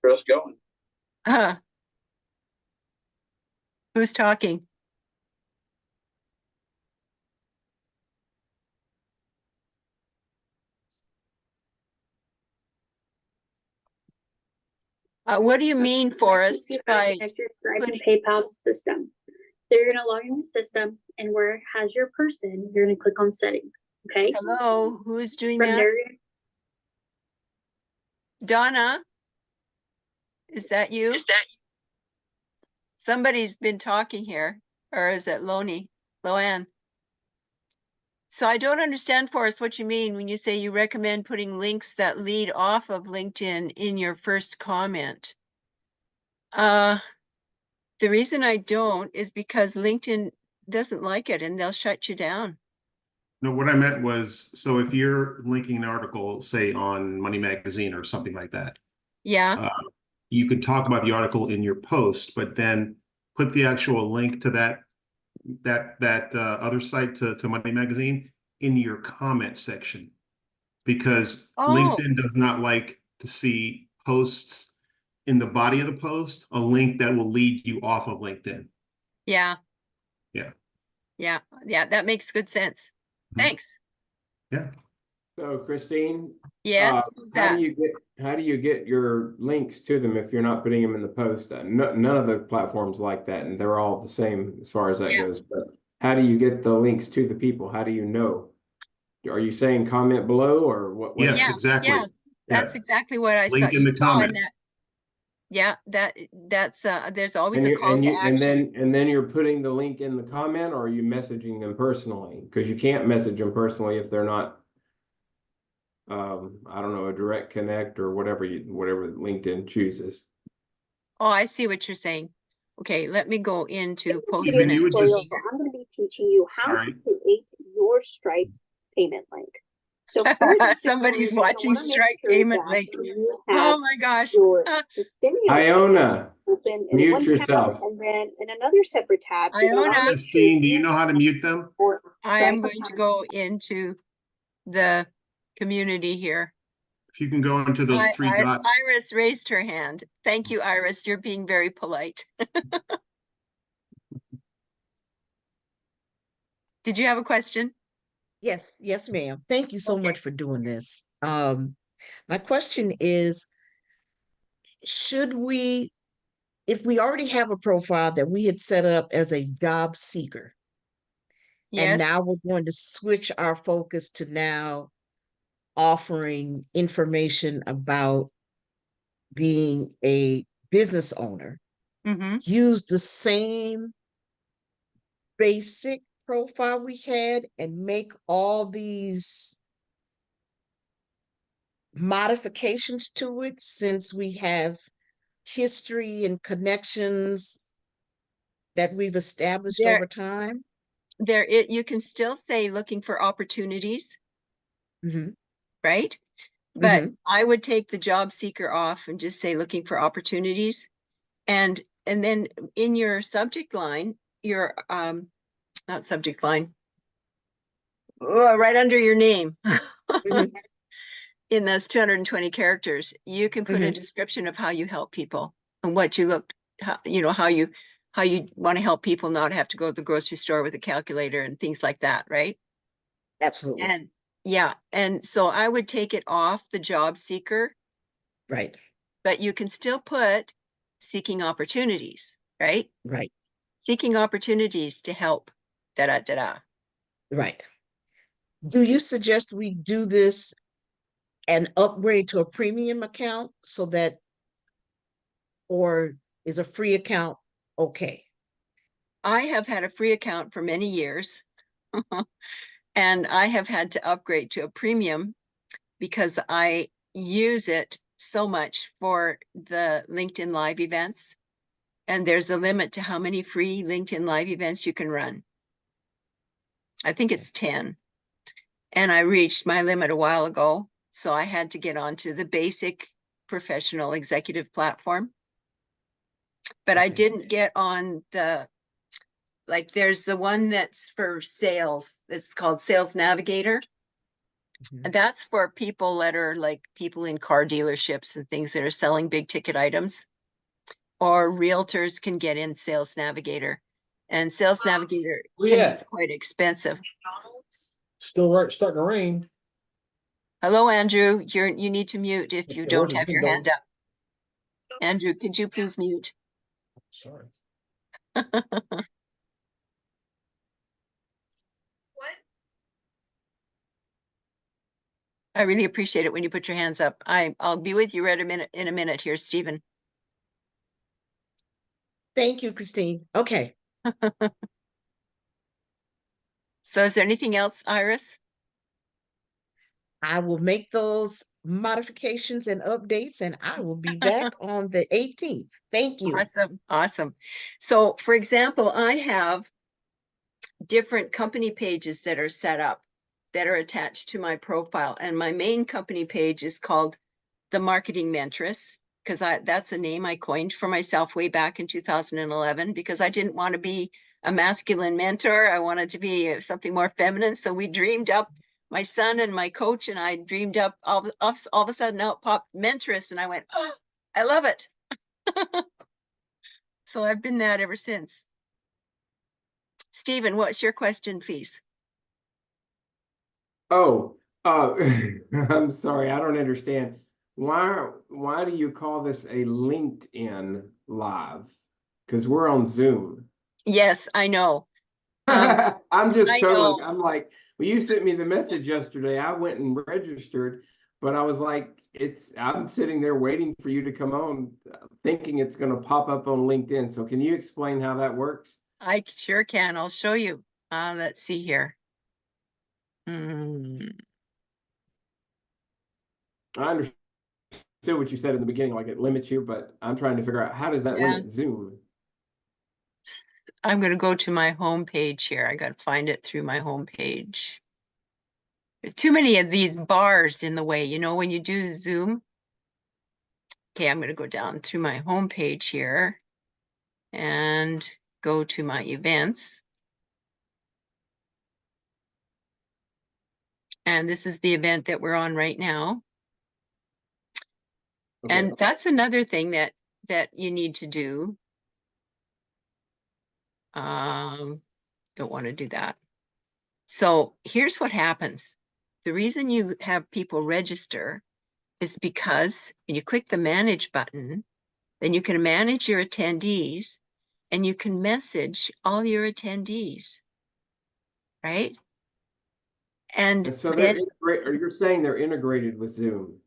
[SPEAKER 5] Chris going.
[SPEAKER 1] Who's talking? What do you mean, Forrest,
[SPEAKER 5] If you
[SPEAKER 1] by,
[SPEAKER 5] connect your Stripe and
[SPEAKER 1] putting-
[SPEAKER 5] PayPal system. So you're gonna log in the system, and where it has your person, you're gonna click on settings, okay?
[SPEAKER 1] hello, who's doing
[SPEAKER 5] From
[SPEAKER 1] that?
[SPEAKER 5] there,
[SPEAKER 1] Donna? Is that you? Somebody's been talking here, or is it Loanne? So I don't understand, Forrest, what you mean when you say you recommend putting links that lead off of LinkedIn in your first comment. The reason I don't is because LinkedIn doesn't like it and they'll shut you down.
[SPEAKER 2] No, what I meant was, so if you're linking an article, say on Money Magazine or something like that,
[SPEAKER 1] Yeah,
[SPEAKER 2] you could talk about the article in your post, but then put the actual link to that other site to Money Magazine in your comment section. Because
[SPEAKER 1] Oh.
[SPEAKER 2] LinkedIn does not like to see posts in the body of the post, a link that will lead you off of LinkedIn.
[SPEAKER 1] yeah.
[SPEAKER 2] Yeah.
[SPEAKER 1] Yeah, that makes good sense.
[SPEAKER 2] Mhm.
[SPEAKER 1] Thanks.
[SPEAKER 2] Yeah.
[SPEAKER 6] So Christine,
[SPEAKER 1] Yes, who's that?
[SPEAKER 6] how do you get your links to them if you're not putting them in the post? None of the platforms like that, and they're all the same as far as that
[SPEAKER 1] Yeah.
[SPEAKER 6] goes. But how do you get the links to the people? How do you know? Are you saying comment below or what?
[SPEAKER 2] Yes,
[SPEAKER 1] Yeah,
[SPEAKER 2] exactly.
[SPEAKER 1] yeah, That's
[SPEAKER 2] Yeah.
[SPEAKER 1] exactly what I saw.
[SPEAKER 2] Link in
[SPEAKER 1] You
[SPEAKER 2] the
[SPEAKER 1] saw in
[SPEAKER 2] comment.
[SPEAKER 1] that. Yeah, that's there's always
[SPEAKER 6] And
[SPEAKER 1] a
[SPEAKER 6] you
[SPEAKER 1] call
[SPEAKER 6] and
[SPEAKER 1] to
[SPEAKER 6] you and
[SPEAKER 1] action.
[SPEAKER 6] then you're putting the link in the comment, or are you messaging them personally? Because you can't message them personally if they're not, I don't know, a direct connect or whatever LinkedIn chooses.
[SPEAKER 1] Oh, I see what you're saying. Okay, let me go into posts
[SPEAKER 2] then
[SPEAKER 1] and
[SPEAKER 2] you would
[SPEAKER 1] activity.
[SPEAKER 2] just-
[SPEAKER 4] I'm gonna be teaching you how
[SPEAKER 2] Sorry.
[SPEAKER 4] to create your Stripe payment link. So for this
[SPEAKER 1] Somebody's
[SPEAKER 4] tutorial, you're gonna
[SPEAKER 1] watching
[SPEAKER 4] wanna make
[SPEAKER 1] Stripe
[SPEAKER 4] sure
[SPEAKER 1] payment
[SPEAKER 4] that
[SPEAKER 1] link.
[SPEAKER 4] you
[SPEAKER 1] Oh
[SPEAKER 4] have
[SPEAKER 1] my gosh.
[SPEAKER 4] your
[SPEAKER 1] Uh,
[SPEAKER 4] Systemio
[SPEAKER 6] Iona,
[SPEAKER 4] open in
[SPEAKER 6] mute
[SPEAKER 4] one
[SPEAKER 6] yourself.
[SPEAKER 4] tab, and then in another separate tab, you're gonna wanna
[SPEAKER 1] Iona.
[SPEAKER 4] make sure
[SPEAKER 2] Christine, do you know how to mute them?
[SPEAKER 4] your
[SPEAKER 1] I am
[SPEAKER 4] Stripe
[SPEAKER 1] going to
[SPEAKER 4] account.
[SPEAKER 1] go into the community here.
[SPEAKER 2] If you can go into those three dots.
[SPEAKER 1] Iris raised her hand. Thank you, Iris. You're being very polite. Did you have a question?
[SPEAKER 7] Yes, yes, ma'am. Thank you so
[SPEAKER 1] Okay.
[SPEAKER 7] much for doing this. My question is, should we, if we already have a profile that we had set up as a job seeker, and
[SPEAKER 1] Yes,
[SPEAKER 7] now we're going to switch our focus to now offering information about being a business owner,
[SPEAKER 1] mm-hmm.
[SPEAKER 7] use the same basic profile we had and make all these modifications to it since we have history and connections that we've established
[SPEAKER 1] There-
[SPEAKER 7] over time?
[SPEAKER 1] You can still say looking for opportunities,
[SPEAKER 7] Mhm.
[SPEAKER 1] right? But
[SPEAKER 7] Mhm.
[SPEAKER 1] I would take the job seeker off and just say looking for opportunities. And then in your subject line, your not subject line, right under your name.
[SPEAKER 7] Mhm.
[SPEAKER 1] In those 220 characters, you can put a
[SPEAKER 7] Mhm.
[SPEAKER 1] description of how you help people and what you look, how you want to help people not have to go to the grocery store with a calculator and things like that, right?
[SPEAKER 7] Absolutely.
[SPEAKER 1] And yeah, and so I would take it off the job seeker,
[SPEAKER 7] Right.
[SPEAKER 1] but you can still put seeking opportunities, right?
[SPEAKER 7] Right.
[SPEAKER 1] Seeking opportunities to help, da da da da.
[SPEAKER 7] Right. Do you suggest we do this and upgrade to a premium account so that, or is a free account okay?
[SPEAKER 1] I have had a free account for many years. And I have had to upgrade to a premium because I use it so much for the LinkedIn Live events. And there's a limit to how many free LinkedIn Live events you can run. I think it's 10. And I reached my limit a while ago. So I had to get onto the basic professional executive platform. But I
[SPEAKER 7] Okay.
[SPEAKER 1] didn't get on there's the one that's for sales. It's called Sales Navigator.
[SPEAKER 7] Mhm.
[SPEAKER 1] And that's for people that are like people in car dealerships and things that are selling big ticket items. Or realtors can get in Sales Navigator. And Sales Navigator
[SPEAKER 6] Where
[SPEAKER 1] can
[SPEAKER 6] you
[SPEAKER 1] be
[SPEAKER 6] at?
[SPEAKER 1] quite expensive.
[SPEAKER 6] Still starting to rain.
[SPEAKER 1] Hello, Andrew. You need to mute if you
[SPEAKER 6] Okay,
[SPEAKER 1] don't
[SPEAKER 6] where's
[SPEAKER 1] have
[SPEAKER 6] the
[SPEAKER 1] your
[SPEAKER 6] window?
[SPEAKER 1] hand up. Andrew, could you please mute?
[SPEAKER 6] Sorry.
[SPEAKER 1] I really appreciate it when you put your hands up. I'll be with you right in a minute here, Stephen.
[SPEAKER 7] Thank you, Christine. Okay.
[SPEAKER 1] So is there anything else, Iris?
[SPEAKER 7] I will make those modifications and updates, and I will be back on the 18th. Thank you.
[SPEAKER 1] Awesome, awesome. So for example, I have different company pages that are set up that are attached to my profile. And my main company page is called The Marketing Mentress, because that's a name I coined for myself way back in 2011, because I didn't want to be a masculine mentor. I wanted to be something more feminine. So we dreamed up, my son and my coach and I dreamed up all of a sudden out popped Mentress, and I went, oh, I love it. So I've been that ever since. Stephen, what's your question, please?
[SPEAKER 6] Oh, I'm sorry, I don't understand. Why do you call this a LinkedIn Live? Because we're on Zoom.
[SPEAKER 1] Yes, I know.
[SPEAKER 6] I'm just
[SPEAKER 1] I
[SPEAKER 6] totally,
[SPEAKER 1] know.
[SPEAKER 6] I'm like, well, you sent me the message yesterday. I went and registered, but I was like, I'm sitting there waiting for you to come on, thinking it's going to pop up on LinkedIn. So can you explain how that works?
[SPEAKER 1] I sure can. I'll show you. Let's see here. Hmm.
[SPEAKER 6] I understood what you said in the beginning, like it limits you, but I'm trying to figure out how does that
[SPEAKER 1] Yeah.
[SPEAKER 6] limit Zoom?
[SPEAKER 1] I'm going to go to my home page here. I got to find it through my home page. Too many of these bars in the way, you know, when you do Zoom. Okay, I'm going to go down through my home page here and go to my events. And this is the event that we're on right now.
[SPEAKER 6] Okay.
[SPEAKER 1] And that's another thing that you need to do. Don't want to do that. So here's what happens. The reason you have people register is because when you click the manage button, then you can manage your attendees and you can message all your attendees, right? And
[SPEAKER 6] So
[SPEAKER 1] then
[SPEAKER 6] or you're saying they're integrated with Zoom.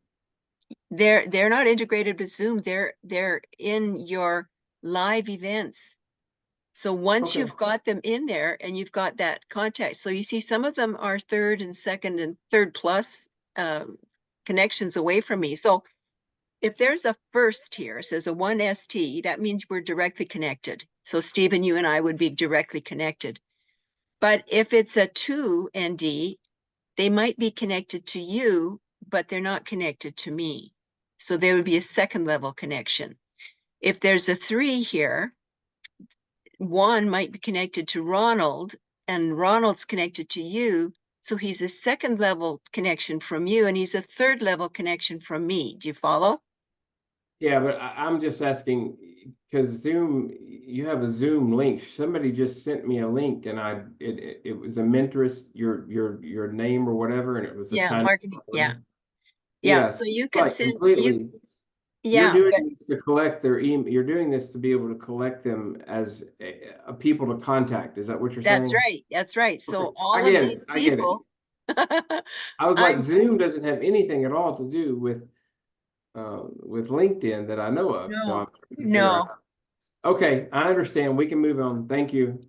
[SPEAKER 1] they're not integrated with Zoom. They're in your live events. So once
[SPEAKER 6] Okay.
[SPEAKER 1] you've got them in there and you've got that contact, so you see some of them are third and second and third plus connections away from me. So if there's a first here, it says a 1ST, that means we're directly connected. So Stephen, you and I would be directly connected. But if it's a 2ND, they might be connected to you, but they're not connected to me. So there would be a second level connection. If there's a 3 here, 1 might be connected to Ronald and Ronald's connected to you. So he's a second level connection from you and he's a third level connection from me. Do you follow?
[SPEAKER 6] Yeah, but I'm just asking because Zoom, you have a Zoom link. Somebody just sent me a link, and it was a Mentress, your name or whatever, and it was a
[SPEAKER 1] Yeah,
[SPEAKER 6] tiny.
[SPEAKER 1] marketing. Yeah.
[SPEAKER 6] Yeah,
[SPEAKER 1] So you can
[SPEAKER 6] like
[SPEAKER 1] send
[SPEAKER 6] completely. You're
[SPEAKER 1] yeah,
[SPEAKER 6] doing
[SPEAKER 1] but
[SPEAKER 6] this to collect their email. You're doing this to be able to collect them as a people to contact. Is that what you're saying?
[SPEAKER 1] that's right. That's right. So
[SPEAKER 6] Okay.
[SPEAKER 1] all
[SPEAKER 6] I
[SPEAKER 1] of
[SPEAKER 6] get it.
[SPEAKER 1] these
[SPEAKER 6] I get it.
[SPEAKER 1] people,
[SPEAKER 6] I was like,
[SPEAKER 1] I'm
[SPEAKER 6] Zoom doesn't have anything at all to do with LinkedIn that I know of. So
[SPEAKER 1] no,
[SPEAKER 6] I'm trying to figure
[SPEAKER 1] no.
[SPEAKER 6] out. Okay, I understand. We can move on. Thank you.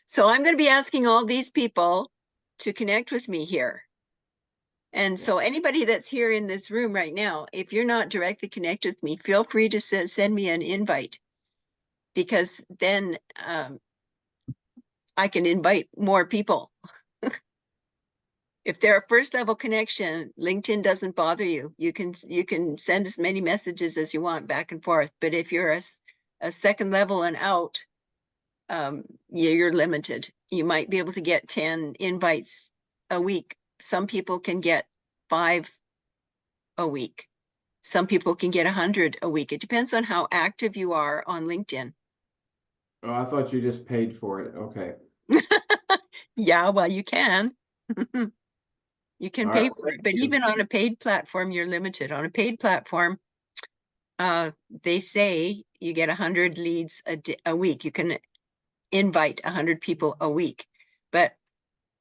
[SPEAKER 1] So I'm going to be asking all these people to connect with me here. And so anybody that's here in this room right now, if you're not directly connected with me, feel free to send me an invite, because then I can invite more people. If they're a first level connection, LinkedIn doesn't bother you. You can send as many messages as you want back and forth. But if you're a second level and out, you're limited. You might be able to get 10 invites a week. Some people can get 5 a week. Some people can get 100 a week. It depends on how active you are on LinkedIn.
[SPEAKER 6] Oh, I thought you just paid for it. Okay.
[SPEAKER 1] Yeah, well, you can. You can
[SPEAKER 6] All
[SPEAKER 1] pay
[SPEAKER 6] right.
[SPEAKER 1] for it,
[SPEAKER 6] Thank
[SPEAKER 1] but
[SPEAKER 6] you.
[SPEAKER 1] even on a paid platform, you're limited. On a paid platform, they say you get 100 leads a week. You can invite 100 people a week, but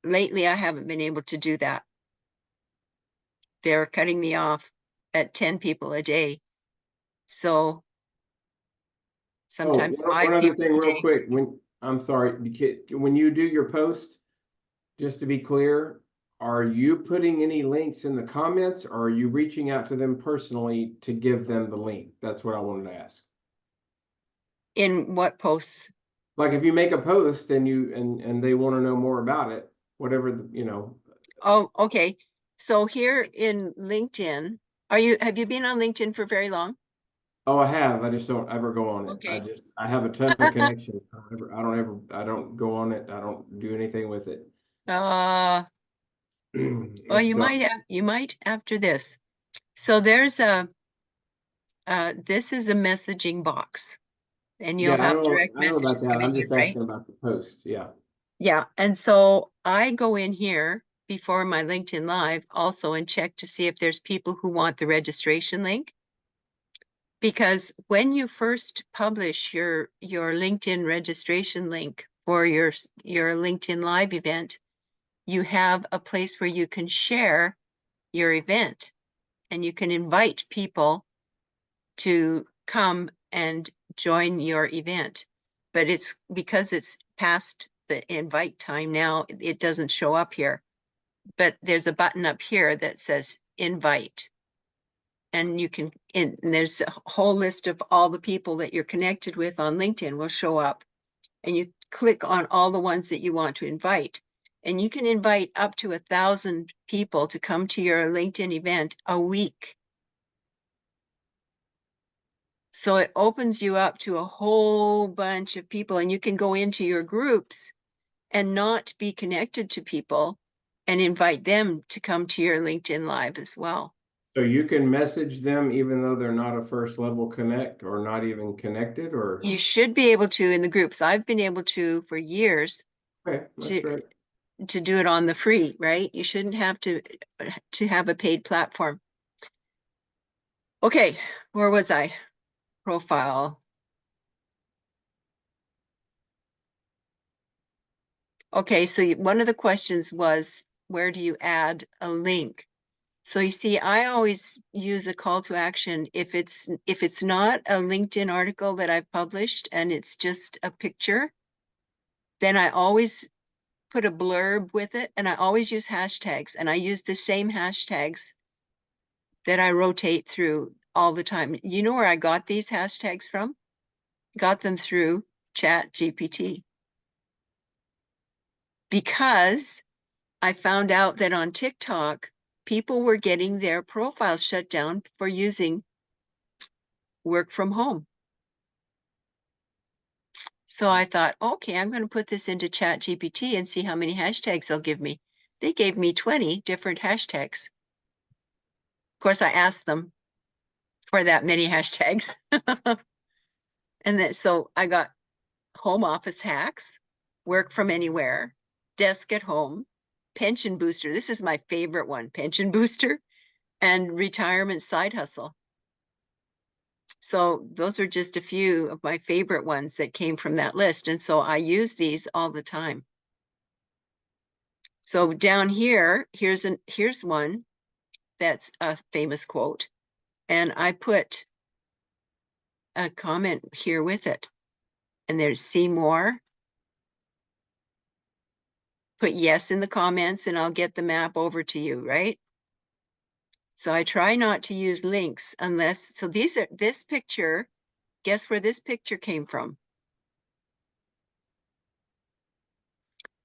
[SPEAKER 1] lately I haven't been able to do that. They're cutting me off at 10 people a day. So sometimes
[SPEAKER 6] one
[SPEAKER 1] 5
[SPEAKER 6] other
[SPEAKER 1] people
[SPEAKER 6] thing
[SPEAKER 1] a
[SPEAKER 6] real
[SPEAKER 1] day.
[SPEAKER 6] quick, I'm sorry, when you do your post, just to be clear, are you putting any links in the comments or are you reaching out to them personally to give them the link? That's what I wanted to ask.
[SPEAKER 1] In what posts?
[SPEAKER 6] Like if you make a post and and they want to know more about it, whatever, you know.
[SPEAKER 1] Oh, okay. So here in LinkedIn, have you been on LinkedIn for very long?
[SPEAKER 6] Oh, I have. I just don't ever go on it.
[SPEAKER 1] Okay.
[SPEAKER 6] I have a ton of connections. I don't go on it. I don't do anything with it.
[SPEAKER 1] Well,
[SPEAKER 6] It's,
[SPEAKER 1] you might after this. So there's this is a messaging box and you'll
[SPEAKER 6] yeah,
[SPEAKER 1] have direct
[SPEAKER 6] I know about
[SPEAKER 1] messages
[SPEAKER 6] that.
[SPEAKER 1] coming
[SPEAKER 6] I'm
[SPEAKER 1] in,
[SPEAKER 6] just
[SPEAKER 1] right?
[SPEAKER 6] asking about the post. Yeah.
[SPEAKER 1] Yeah. And so I go in here before my LinkedIn Live also and check to see if there's people who want the registration link. Because when you first publish your LinkedIn registration link for your LinkedIn Live event, you have a place where you can share your event and you can invite people to come and join your event. But it's because it's past the invite time now, it doesn't show up here. But there's a button up here that says invite. And you can, and there's a whole list of all the people that you're connected with on LinkedIn will show up. And you click on all the ones that you want to invite. And you can invite up to 1,000 people to come to your LinkedIn event a week. So it opens you up to a whole bunch of people, and you can go into your groups and not be connected to people and invite them to come to your LinkedIn Live as well.
[SPEAKER 6] So you can message them even though they're not a first level connect or not even connected, or
[SPEAKER 1] You should be able to in the groups. I've been able to for years
[SPEAKER 6] okay, that's great.
[SPEAKER 1] to do it on the free, right? You shouldn't have to have a paid platform. Okay, where was I? Profile. Okay, so one of the questions was, where do you add a link? So you see, I always use a call to action if it's not a LinkedIn article that I've published and it's just a picture, then I always put a blurb with it, and I always use hashtags, and I use the same hashtags that I rotate through all the time. You know where I got these hashtags from? Got them through ChatGPT. Because I found out that on TikTok, people were getting their profiles shut down for using work from home. So I thought, okay, I'm going to put this into ChatGPT and see how many hashtags they'll give me. They gave me 20 different hashtags. Of course, I asked them for that many hashtags. And then so I got home office hacks, work from anywhere, desk at home, pension booster. This is my favorite one, pension booster, and retirement side hustle. So those are just a few of my favorite ones that came from that list. And so I use these all the time. So down here, here's one that's a famous quote. And I put a comment here with it. And there's see more. Put yes in the comments and I'll get the map over to you, right? So I try not to use links unless, so this picture, guess where this picture came from?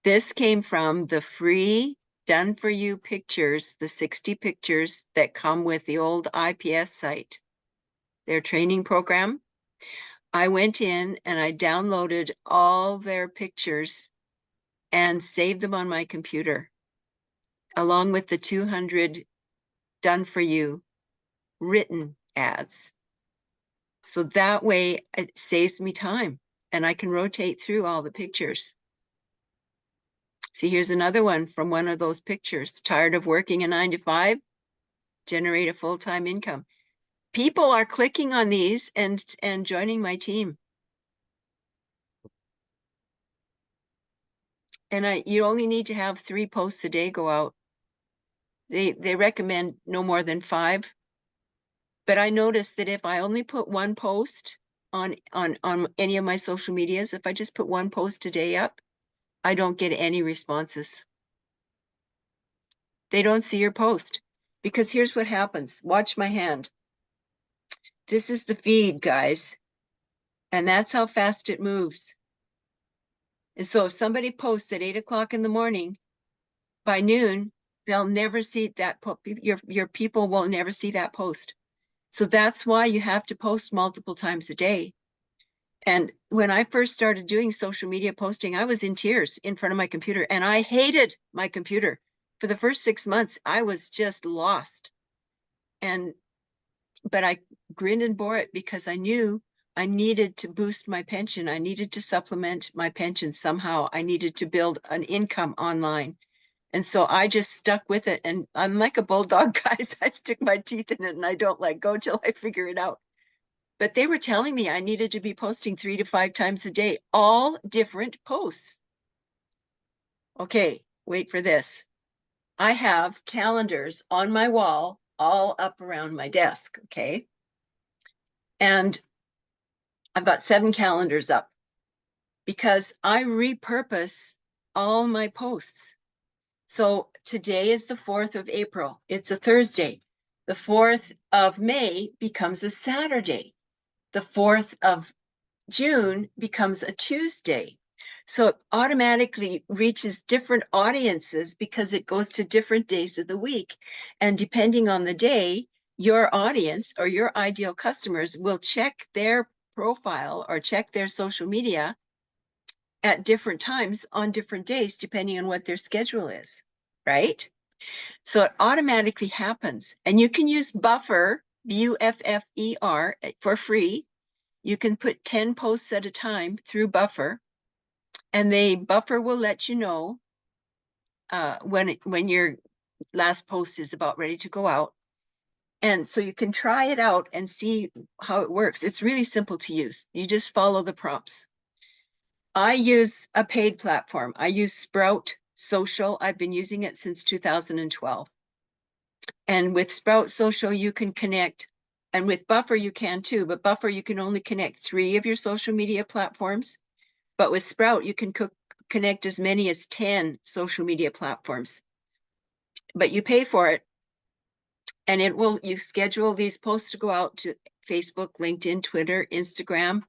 [SPEAKER 1] This came from the free done for you pictures, the 60 pictures that come with the old IPS site, their training program. I went in and I downloaded all their pictures and saved them on my computer, along with the 200 done for you written ads. So that way it saves me time and I can rotate through all the pictures. See, here's another one from one of those pictures. Tired of working a 9 to 5? Generate a full-time income. people are clicking on these and joining my team. And you only need to have 3 posts a day go out. They recommend no more than 5. But I noticed that if I only put 1 post on any of my social medias, if I just put 1 post a day up, I don't get any responses. They don't see your post because here's what happens. Watch my hand. This is the feed, guys. And that's how fast it moves. And so if somebody posts at 8 o'clock in the morning, by noon, they'll never see that. Your people will never see that post. So that's why you have to post multiple times a day. And when I first started doing social media posting, I was in tears in front of my computer and I hated my computer. For the first 6 months, I was just lost. But I grinned and bore it because I knew I needed to boost my pension. I needed to supplement my pension somehow. I needed to build an income online. And so I just stuck with it. And I'm like a bulldog, guys. I stick my teeth in it and I don't let go till I figure it out. But they were telling me I needed to be posting 3 to 5 times a day, all different posts. Okay, wait for this. I have calendars on my wall, all up around my desk, okay? And I've got 7 calendars up because I repurpose all my posts. So today is the 4th of April. It's a Thursday. The 4th of May becomes a Saturday. The 4th of June becomes a Tuesday. So it automatically reaches different audiences because it goes to different days of the week. And depending on the day, your audience or your ideal customers will check their profile or check their social media at different times on different days, depending on what their schedule is, right? So it automatically happens. And you can use Buffer, Buffer, for free. You can put 10 posts at a time through Buffer, and Buffer will let you know when your last post is about ready to go out. And so you can try it out and see how it works. It's really simple to use. You just follow the prompts. I use a paid platform. I use Sprout Social. I've been using it since 2012. And with Sprout Social, you can connect, and with Buffer, you can too, but Buffer, you can only connect 3 of your social media platforms. But with Sprout, you can connect as many as 10 social media platforms. But you pay for it, and you schedule these posts to go out to Facebook, LinkedIn, Twitter, Instagram,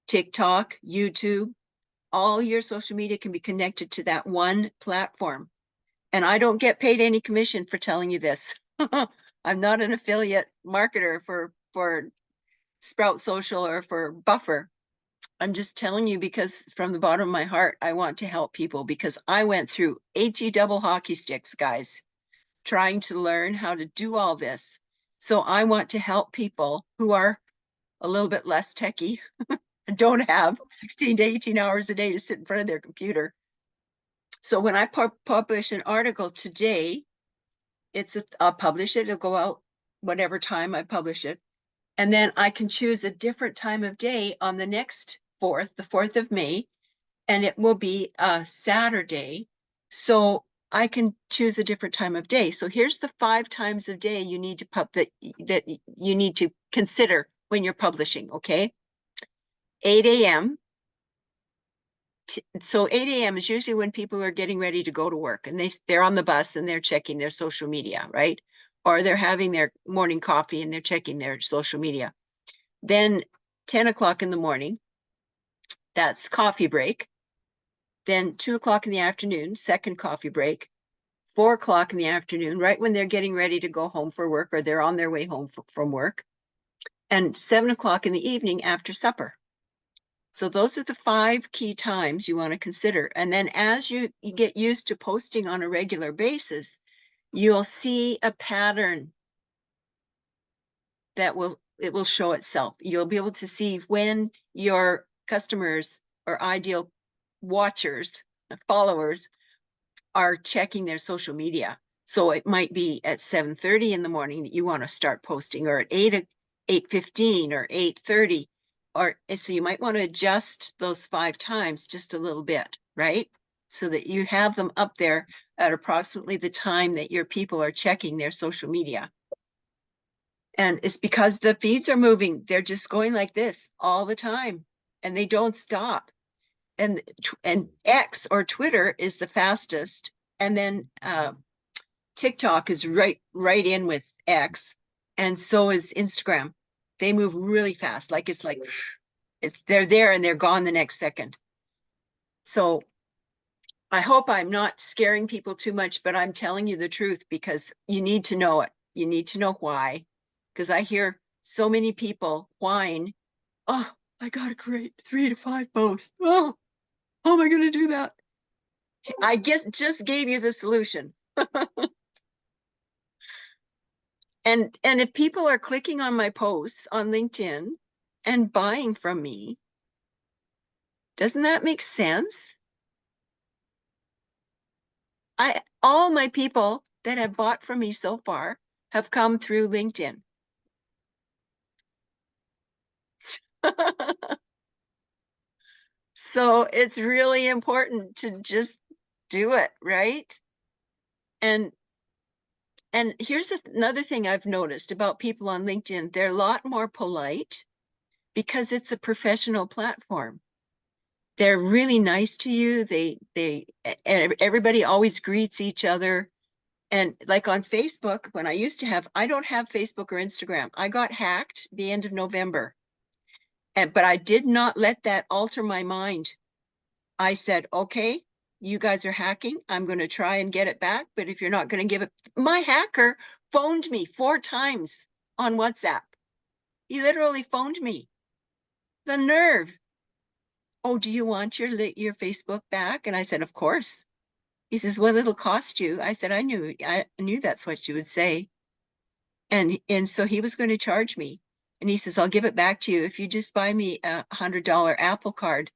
[SPEAKER 1] TikTok, YouTube. All your social media can be connected to that one platform. And I don't get paid any commission for telling you this. I'm not an affiliate marketer for Sprout Social or for Buffer. I'm just telling you because from the bottom of my heart, I want to help people because I went through HE double hockey sticks, guys, trying to learn how to do all this. So I want to help people who are a little bit less techie and don't have 16 to 18 hours a day to sit in front of their computer. So when I publish an article today, I'll publish it. It'll go out whatever time I publish it. And then I can choose a different time of day on the next 4th, the 4th of May, and it will be a Saturday. So I can choose a different time of day. So here's the 5 times of day you need to that you need to consider when you're publishing, okay? 8 a.m. So 8 a.m. is usually when people are getting ready to go to work and they're on the bus and they're checking their social media, right? Or they're having their morning coffee and they're checking their social media. Then 10 o'clock in the morning, that's coffee break. Then 2 o'clock in the afternoon, second coffee break. 4 o'clock in the afternoon, right when they're getting ready to go home for work or they're on their way home from work. And 7 o'clock in the evening after supper. So those are the 5 key times you want to consider. And then as you get used to posting on a regular basis, you'll see a pattern that it will show itself. You'll be able to see when your customers or ideal watchers, followers are checking their social media. So it might be at 7:30 in the morning that you want to start posting, or at 8:15 or 8:30, so you might want to adjust those 5 times just a little bit, right? So that you have them up there at approximately the time that your people are checking their social media. And it's because the feeds are moving. They're just going like this all the time and they don't stop. And X or Twitter is the fastest. And then TikTok is right in with X. And so is Instagram. They move really fast. Like they're there and they're gone the next second. So I hope I'm not scaring people too much, but I'm telling you the truth because you need to know it. You need to know why. Because I hear so many people whine, oh, I gotta create 3 to 5 posts. Oh, how am I gonna do that? I guess just gave you the solution. And if people are clicking on my posts on LinkedIn and buying from me, doesn't that make sense? All my people that have bought from me so far have come through LinkedIn. So it's really important to just do it, right? And here's another thing I've noticed about people on LinkedIn. They're a lot more polite because it's a professional platform. They're really nice to you. Everybody always greets each other. And like on Facebook, when I don't have Facebook or Instagram. I got hacked the end of November. But I did not let that alter my mind. I said, okay, you guys are hacking. I'm going to try and get it back. But if you're not going to give it, my hacker phoned me 4 times on WhatsApp. He literally phoned me. The nerve. Oh, do you want your Facebook back? And I said, of course. He says, well, it'll cost you. I said, I knew that's what you would say. And so he was going to charge me. And he says, I'll give it back to you if you just buy me a $100 Apple card.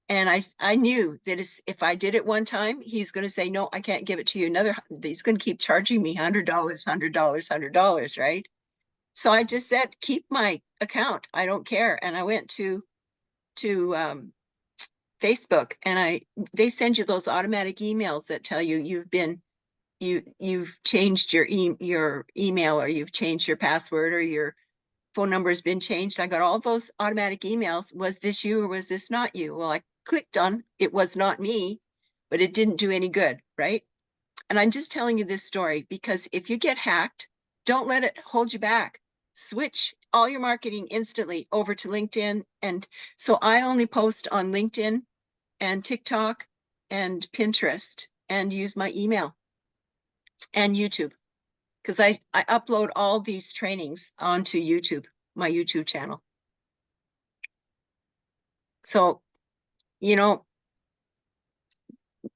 [SPEAKER 1] And I knew that if I did it one time, he's going to say, no, I can't give it to you. He's going to keep charging me $100, $100, right? So I just said, keep my account. I don't care. And I went to Facebook and they send you those automatic emails that tell you you've changed your email, or you've changed your password, or your phone number has been changed. I got all those automatic emails. Was this you or was this not you? Well, I clicked on it was not me, but it didn't do any good, right? And I'm just telling you this story because if you get hacked, don't let it hold you back. Switch all your marketing instantly over to LinkedIn. And so I only post on LinkedIn and TikTok and Pinterest and use my email and YouTube. Because I upload all these trainings onto YouTube, my YouTube channel. So,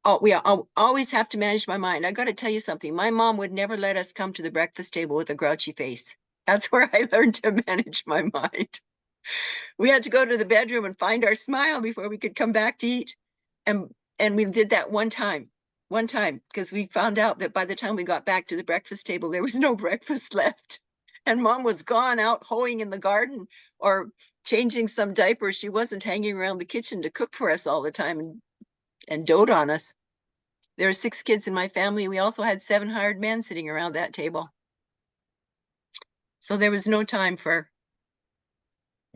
[SPEAKER 1] I'll always have to manage my mind. I got to tell you something. My mom would never let us come to the breakfast table with a grouchy face. That's where I learned to manage my mind. We had to go to the bedroom and find our smile before we could come back to eat. And we did that one time, because we found out that by the time we got back to the breakfast table, there was no breakfast left. And Mom was gone out hoeing in the garden or changing some diapers. She wasn't hanging around the kitchen to cook for us all the time and dote on us. There were 6 kids in my family. We also had 7 hired men sitting around that table. So there was no time for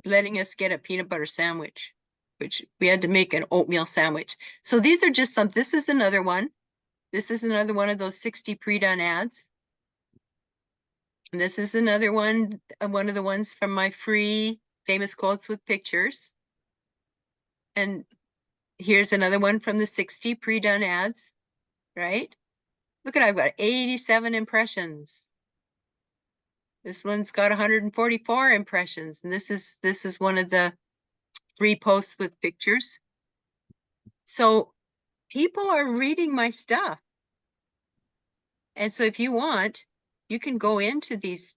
[SPEAKER 1] letting us get a peanut butter sandwich, which we had to make an oatmeal sandwich. So these are just this is another one. This is another one of those 60 pre-done ads. And this is another one of the ones from my free famous quotes with pictures. And here's another one from the 60 pre-done ads, right? Look at, I've got 87 impressions. This one's got 144 impressions. And this is one of the free posts with pictures. So people are reading my stuff. And so if you want, you can go into these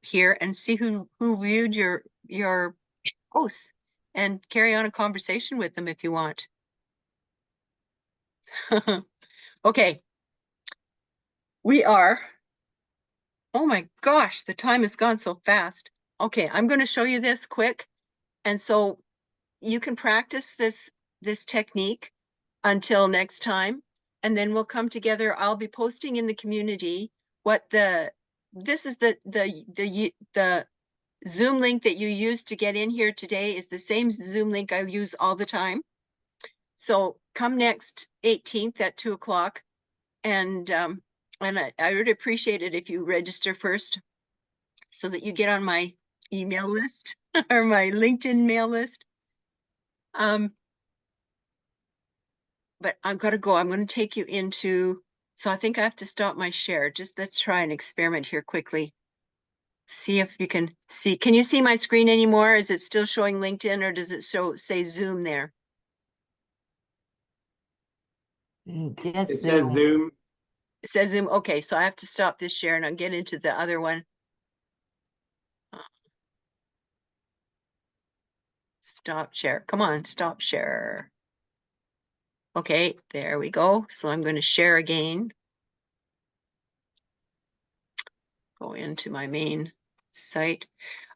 [SPEAKER 1] here and see who viewed your posts and carry on a conversation with them if you want. Okay. We are, oh my gosh, the time has gone so fast. Okay, I'm going to show you this quick. And so you can practice this technique until next time. And then we'll come together. I'll be posting in the community what this is the Zoom link that you used to get in here today is the same Zoom link I use all the time. So come next 18th at 2 o'clock. And I would appreciate it if you register first so that you get on my email list or my LinkedIn mail list. But I've got to go. I'm going to take you into, so I think I have to stop my share. Just let's try an experiment here quickly. See if you can see. Can you see my screen anymore? Is it still showing LinkedIn or does it say Zoom there?
[SPEAKER 6] It says Zoom.
[SPEAKER 1] It says Zoom. Okay, so I have to stop this share and I'll get into the other one. Stop share. Come on, stop share. Okay, there we go. So I'm going to share again. Go into my main site.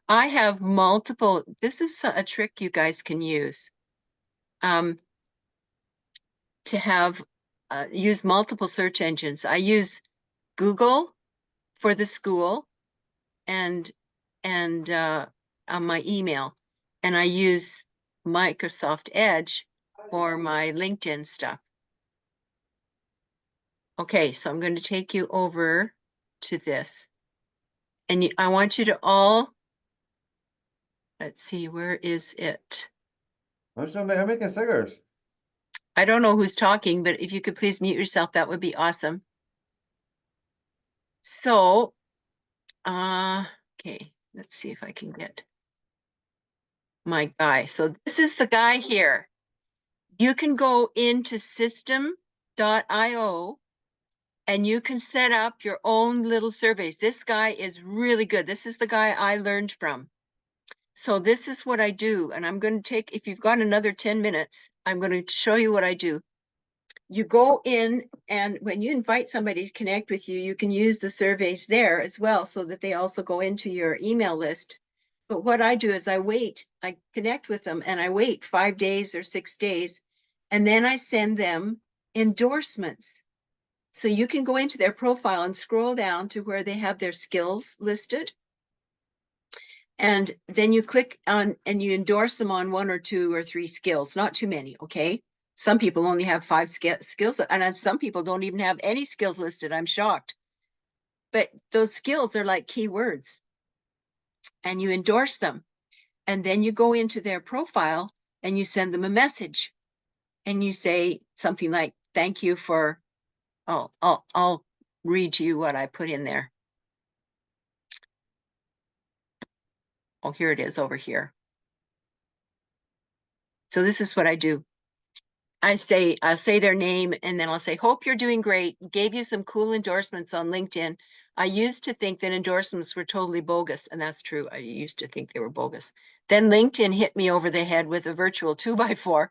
[SPEAKER 1] I have multiple, this is a trick you guys can use. To have use multiple search engines. I use Google for the school and on my email, and I use Microsoft Edge for my LinkedIn stuff. Okay, so I'm going to take you over to this, and I want you to all, let's see, where is it? I don't know who's talking, but if you could please mute yourself, that would be awesome. So, okay, let's see if I can get my guy. So this is the guy here. You can go into system.io and you can set up your own little surveys. This guy is really good. This is the guy I learned from. So this is what I do. And I'm going to take, if you've got another 10 minutes, I'm going to show you what I do. You go in, and when you invite somebody to connect with you, you can use the surveys there as well so that they also go into your email list. But what I do is I connect with them and I wait 5 days or 6 days, and then I send them endorsements. So you can go into their profile and scroll down to where they have their skills listed. And then you click on and you endorse them on 1 or 2 or 3 skills, not too many, okay? Some people only have 5 skills, and some people don't even have any skills listed. I'm shocked. But those skills are like keywords. And you endorse them. And then you go into their profile and you send them a message. And you say something like, thank you for, I'll read you what I put in there. Oh, here it is over here. So this is what I do. I'll say their name, and then I'll say, hope you're doing great. Gave you some cool endorsements on LinkedIn. I used to think that endorsements were totally bogus, and that's true. I used to think they were bogus. Then LinkedIn hit me over the head with a virtual 2x4.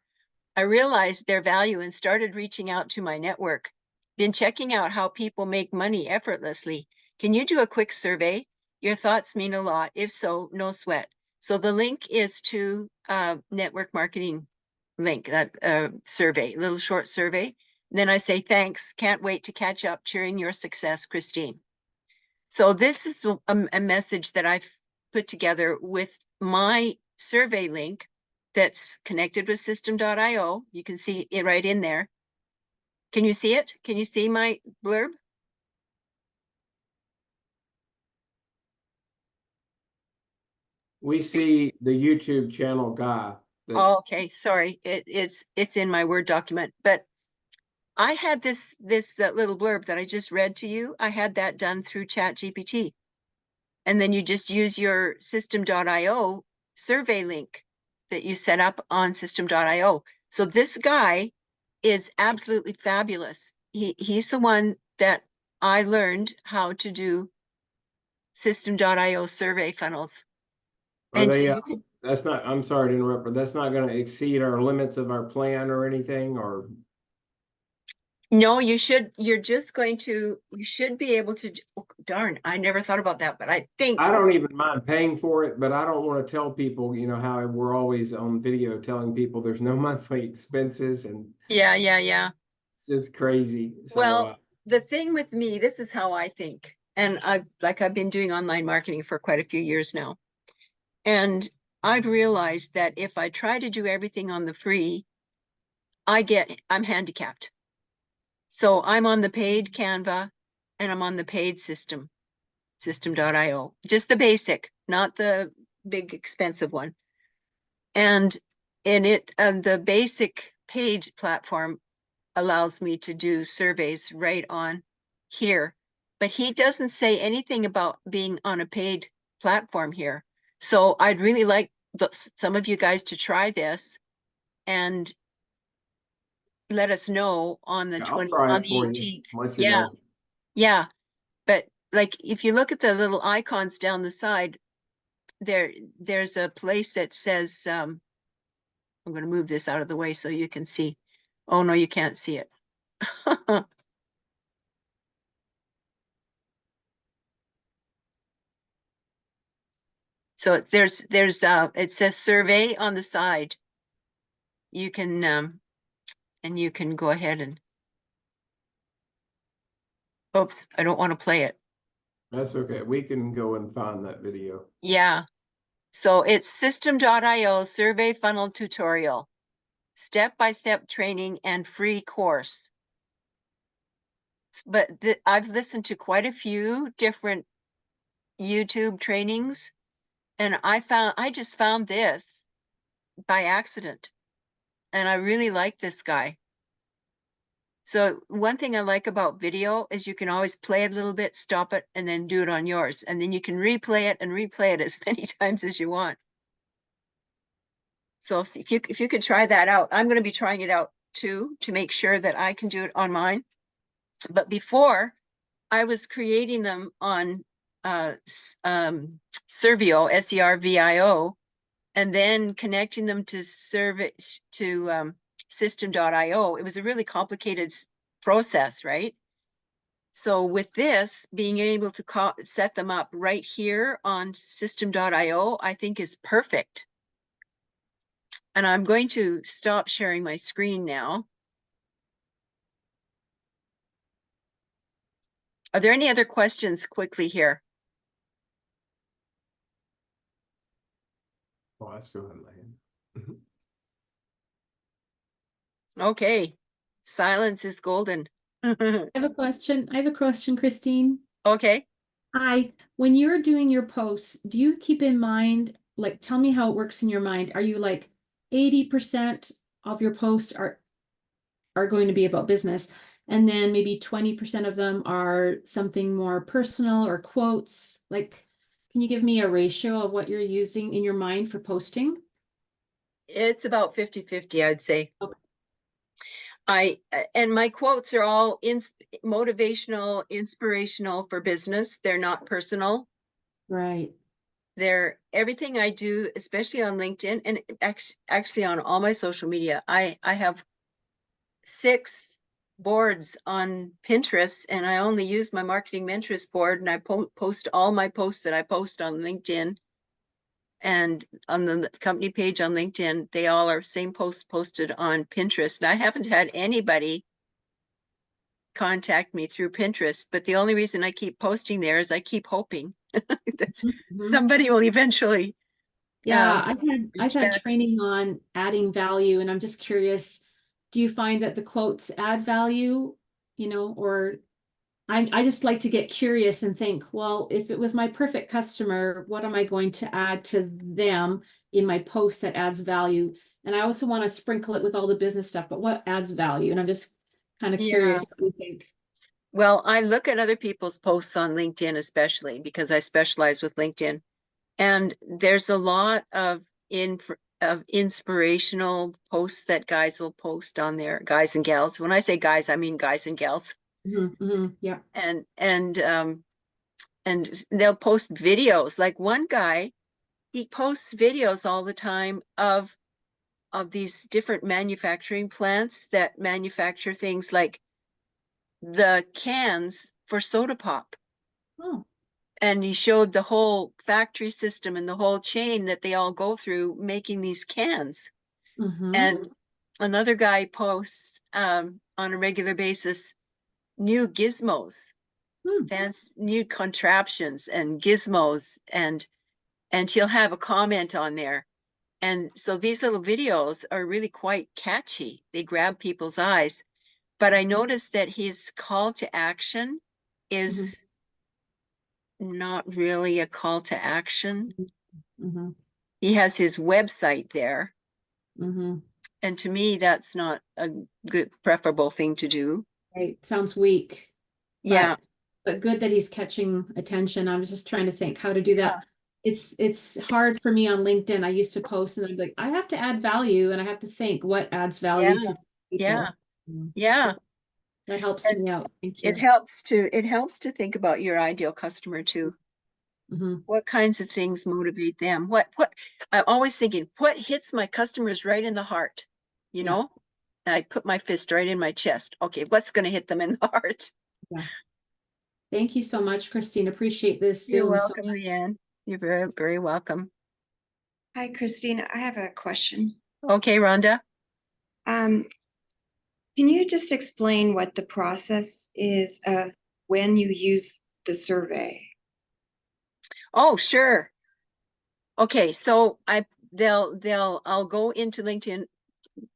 [SPEAKER 1] I realized their value and started reaching out to my network. Been checking out how people make money effortlessly. Can you do a quick survey? Your thoughts mean a lot. If so, no sweat. So the link is to network marketing link, that survey, little short survey. And then I say, thanks, can't wait to catch up, cheering your success, Christine. So this is a message that I've put together with my survey link that's connected with system.io. You can see it right in there. Can you see it? Can you see my blurb?
[SPEAKER 6] We see the YouTube channel guy.
[SPEAKER 1] Oh, okay, sorry. It's in my Word document, but I had this little blurb that I just read to you. I had that done through ChatGPT. And then you just use your system.io survey link that you set up on system.io. So this guy is absolutely fabulous. He's the one that I learned how to do system.io survey funnels.
[SPEAKER 6] Are
[SPEAKER 1] And
[SPEAKER 6] they,
[SPEAKER 1] so you could,
[SPEAKER 6] that's not, I'm sorry to interrupt, but that's not gonna exceed our limits of our plan or anything, or?
[SPEAKER 1] No, you should, you should be able to, oh, darn, I never thought about that, but I think,
[SPEAKER 6] I don't even mind paying for it, but I don't want to tell people, you know, how we're always on video telling people there's no monthly expenses and
[SPEAKER 1] yeah.
[SPEAKER 6] it's just crazy. So,
[SPEAKER 1] Well, the thing with me, this is how I think, and I've been doing online marketing for quite a few years now. And I've realized that if I try to do everything on the free, I'm handicapped. So I'm on the paid Canva and I'm on the paid system.io, just the basic, not the big expensive one. And the basic paid platform allows me to do surveys right on here, but he doesn't say anything about being on a paid platform here. So I'd really like some of you guys to try this and let us know on the
[SPEAKER 6] I'll try
[SPEAKER 1] on
[SPEAKER 6] it
[SPEAKER 1] the
[SPEAKER 6] for you.
[SPEAKER 1] 18th.
[SPEAKER 6] Let you
[SPEAKER 1] Yeah,
[SPEAKER 6] know.
[SPEAKER 1] yeah. But like, if you look at the little icons down the side, there's a place that says, I'm going to move this out of the way so you can see. Oh, no, you can't see it. So it says survey on the side. You can, and you can go ahead and, oops, I don't want to play it.
[SPEAKER 6] That's okay. We can go and find that video.
[SPEAKER 1] Yeah. So it's system.io survey funnel tutorial, step-by-step training and free course. But I've listened to quite a few different YouTube trainings, and I just found this by accident, and I really like this guy. So one thing I like about video is you can always play it a little bit, stop it, and then do it on yours. And then you can replay it and replay it as many times as you want. So if you could try that out, I'm going to be trying it out too, to make sure that I can do it on mine. But before, I was creating them on Servio, SERVIO, and then connecting them to system.io. It was a really complicated process, right? So with this, being able to set them up right here on system.io, I think is perfect. And I'm going to stop sharing my screen now. Are there any other questions quickly here?
[SPEAKER 6] Oh, I still have my hand.
[SPEAKER 1] Okay, silence is golden.
[SPEAKER 8] I have a question, Christine.
[SPEAKER 1] Okay.
[SPEAKER 8] Hi, when you're doing your posts, do you keep in mind, like, tell me how it works in your mind. Are you like 80% of your posts are going to be about business, and then maybe 20% of them are something more personal or quotes? Like, can you give me a ratio of what you're using in your mind for posting?
[SPEAKER 1] It's about 50-50, I'd say.
[SPEAKER 8] Okay.
[SPEAKER 1] And my quotes are all motivational, inspirational for business. They're not personal.
[SPEAKER 8] Right.
[SPEAKER 1] They're everything I do, especially on LinkedIn and actually on all my social media. I have 6 boards on Pinterest, and I only use my marketing Pinterest board, and I post all my posts that I post on LinkedIn and on the company page on LinkedIn. They all are same posts posted on Pinterest. And I haven't had anybody contact me through Pinterest, but the only reason I keep posting there is I keep hoping that somebody will eventually.
[SPEAKER 8] Yeah, I've
[SPEAKER 1] reach
[SPEAKER 8] had
[SPEAKER 1] back.
[SPEAKER 8] training on adding value, and I'm just curious, do you find that the quotes add value, or I just like to get curious and think, well, if it was my perfect customer, what am I going to add to them in my post that adds value? And I also want to sprinkle it with all the business stuff, but what adds value? And I'm just kind of
[SPEAKER 1] Yeah.
[SPEAKER 8] curious what you think.
[SPEAKER 1] Well, I look at other people's posts on LinkedIn, especially because I specialize with LinkedIn. And there's a lot of inspirational posts that guys will post on there, guys and gals. When I say guys, I mean guys and gals.
[SPEAKER 8] Yeah.
[SPEAKER 1] And they'll post videos. Like one guy, he posts videos all the time of these different manufacturing plants that manufacture things like the cans for soda pop.
[SPEAKER 8] Oh,
[SPEAKER 1] And he showed the whole factory system and the whole chain that they all go through making these cans.
[SPEAKER 8] mhm.
[SPEAKER 1] And another guy posts on a regular basis new gizmos,
[SPEAKER 8] Hmm.
[SPEAKER 1] fancy new contraptions and gizmos, and he'll have a comment on there. And so these little videos are really quite catchy. They grab people's eyes. But I noticed that his call to action is not really a call to action.
[SPEAKER 8] Mhm,
[SPEAKER 1] He has his website there.
[SPEAKER 8] mhm.
[SPEAKER 1] And to me, that's not a good, preferable thing to do.
[SPEAKER 8] Right, sounds weak.
[SPEAKER 1] Yeah,
[SPEAKER 8] But good that he's catching attention. I was just trying to think how to do that. It's hard for me on LinkedIn. I used to post and I'm like, I have to add value and I have to think what adds value
[SPEAKER 1] Yeah,
[SPEAKER 8] to people.
[SPEAKER 1] yeah.
[SPEAKER 8] Mm,
[SPEAKER 1] yeah.
[SPEAKER 8] That helps
[SPEAKER 1] And
[SPEAKER 8] me out. Thank you.
[SPEAKER 1] It helps to think about your ideal customer too.
[SPEAKER 8] Mhm.
[SPEAKER 1] What kinds of things motivate them? I'm always thinking, what hits my customers right in the heart? You
[SPEAKER 8] Yeah.
[SPEAKER 1] know? And I put my fist right in my chest. Okay, what's going to hit them in the heart?
[SPEAKER 8] Thank you so much, Christine. Appreciate this
[SPEAKER 1] You're
[SPEAKER 8] Zoom so
[SPEAKER 1] welcome,
[SPEAKER 8] much.
[SPEAKER 1] Leanne. You're very, very welcome.
[SPEAKER 9] Hi, Christine. I have a question.
[SPEAKER 1] Okay, Rhonda.
[SPEAKER 9] Can you just explain what the process is of when you use the survey?
[SPEAKER 1] Oh, sure. Okay, so I'll go into LinkedIn.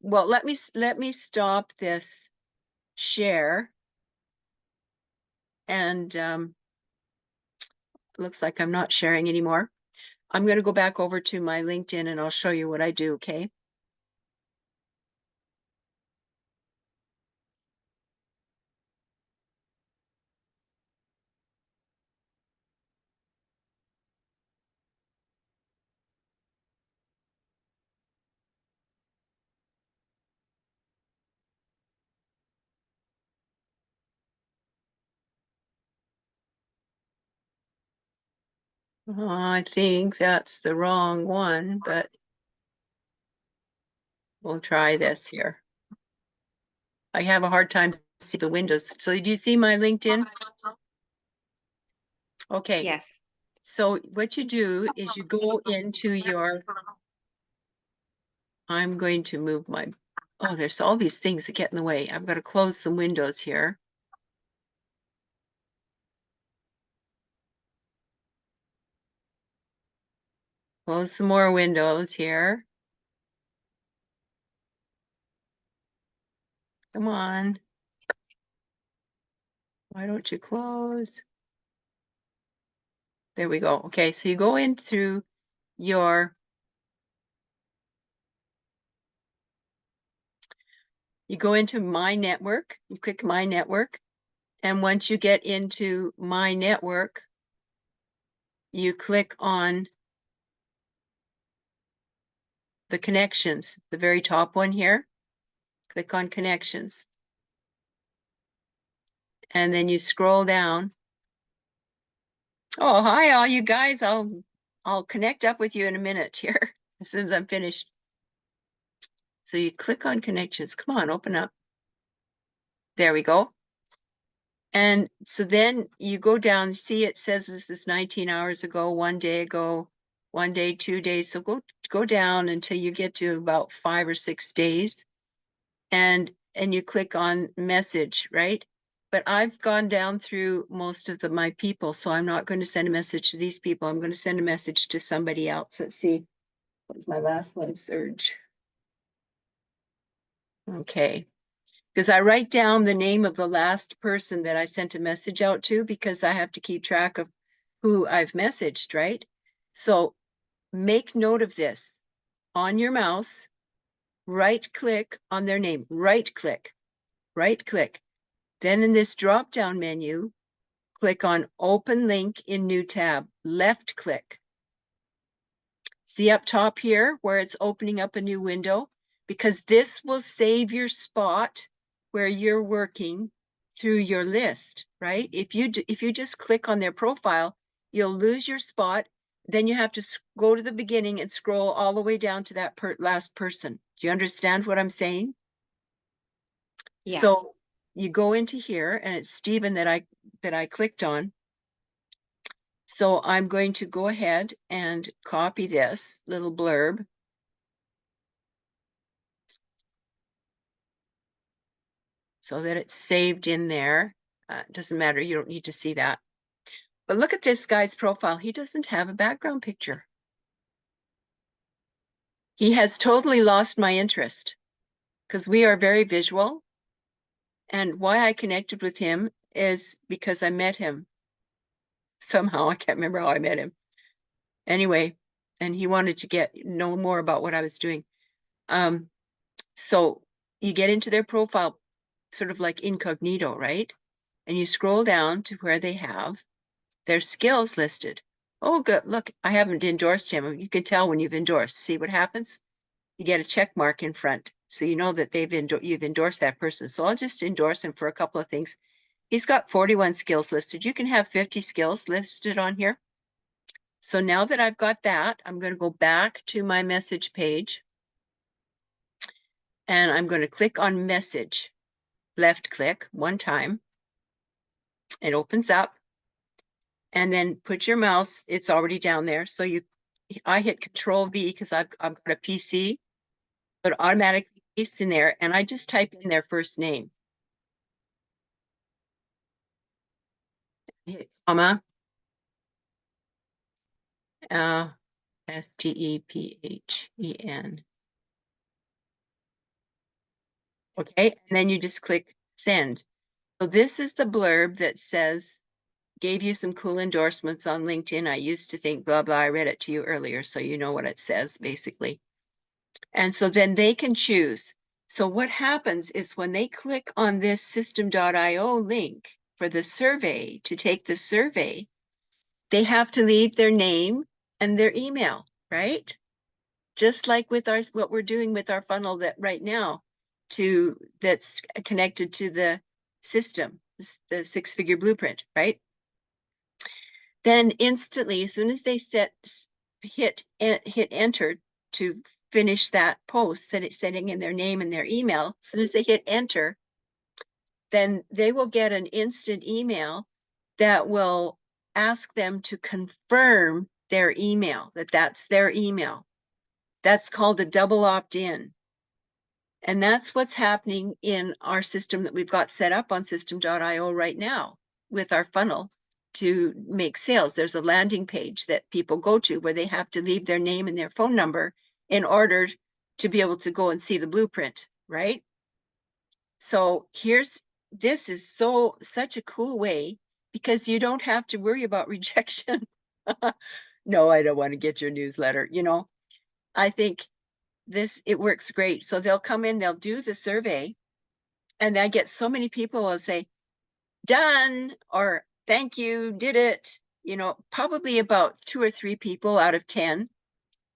[SPEAKER 1] Well, let me stop this share. And looks like I'm not sharing anymore. I'm going to go back over to my LinkedIn and I'll show you what I do, okay? I think that's the wrong one, but we'll try this here. I have a hard time see the windows. So do you see my LinkedIn? Okay.
[SPEAKER 9] Yes.
[SPEAKER 1] So what you do is you go into I'm going to move oh, there's all these things that get in the way. I've got to close some windows here. Close some more windows here. Come on. Why don't you close? There we go. Okay, so you go into you go into My Network, you click My Network, and once you get into My Network, you click on the connections, the very top one here. Click on connections. And then you scroll down. Oh, hi all you guys. I'll connect up with you in a minute here as soon as I'm finished. So you click on connections. Come on, open up. There we go. And so then you go down, see it says this is 19 hours ago, 1 day ago, 1 day, 2 days. So go down until you get to about 5 or 6 days. And you click on message, right? But I've gone down through most of my people, so I'm not going to send a message to these people. I'm going to send a message to somebody else. Let's see. What was my last one? Surge. Okay. Because I write down the name of the last person that I sent a message out to because I have to keep track of who I've messaged, right? So make note of this. On your mouse, right click on their name, right click. Then in this drop-down menu, click on Open Link in New Tab, left click. See up top here where it's opening up a new window? Because this will save your spot where you're working through your list, right? If you just click on their profile, you'll lose your spot. Then you have to go to the beginning and scroll all the way down to that last person. Do you understand what I'm saying?
[SPEAKER 9] Yeah.
[SPEAKER 1] So you go into here and it's Stephen that I clicked on. So I'm going to go ahead and copy this little blurb. So that it's saved in there. Doesn't matter, you don't need to see that. But look at this guy's profile. He doesn't have a background picture. He has totally lost my interest because we are very visual. And why I connected with him is because I met him somehow. I can't remember how I met him. Anyway, and he wanted to know more about what I was doing. So you get into their profile sort of like incognito, right? And you scroll down to where they have their skills listed. Oh, good. Look, I haven't endorsed him. You can tell when you've endorsed. See what happens? You get a check mark in front. So you know that you've endorsed that person. So I'll just endorse him for a couple of things. He's got 41 skills listed. You can have 50 skills listed on here. So now that I've got that, I'm going to go back to my message page. And I'm going to click on message. Left click one time. It opens up. And then put your mouse, it's already down there. So I hit Control V because I've got a PC, but automatically pastes in there. And I just type in their first name. Hit comma. Stephen. Okay, and then you just click send. So this is the blurb that says, gave you some cool endorsements on LinkedIn. I used to think blah, blah. I read it to you earlier, so you know what it says, basically. And so then they can choose. So what happens is when they click on this system.io link for the survey, to take the survey, they have to leave their name and their email, right? Just like with what we're doing with our funnel that right now that's connected to the system, the six-figure blueprint, right? Then instantly, as soon as they hit enter to finish that post, that it's sending in their name and their email, as soon as they hit enter, then they will get an instant email that will ask them to confirm their email, that's their email. That's called a double opt-in. And that's what's happening in our system that we've got set up on system.io right now with our funnel to make sales. There's a landing page that people go to where they have to leave their name and their phone number in order to be able to go and see the blueprint, right? So this is such a cool way because you don't have to worry about rejection. No, I don't want to get your newsletter. I think it works great. So they'll come in, they'll do the survey, and I get so many people will say, done, or thank you, did it. Probably about 2 or 3 people out of 10.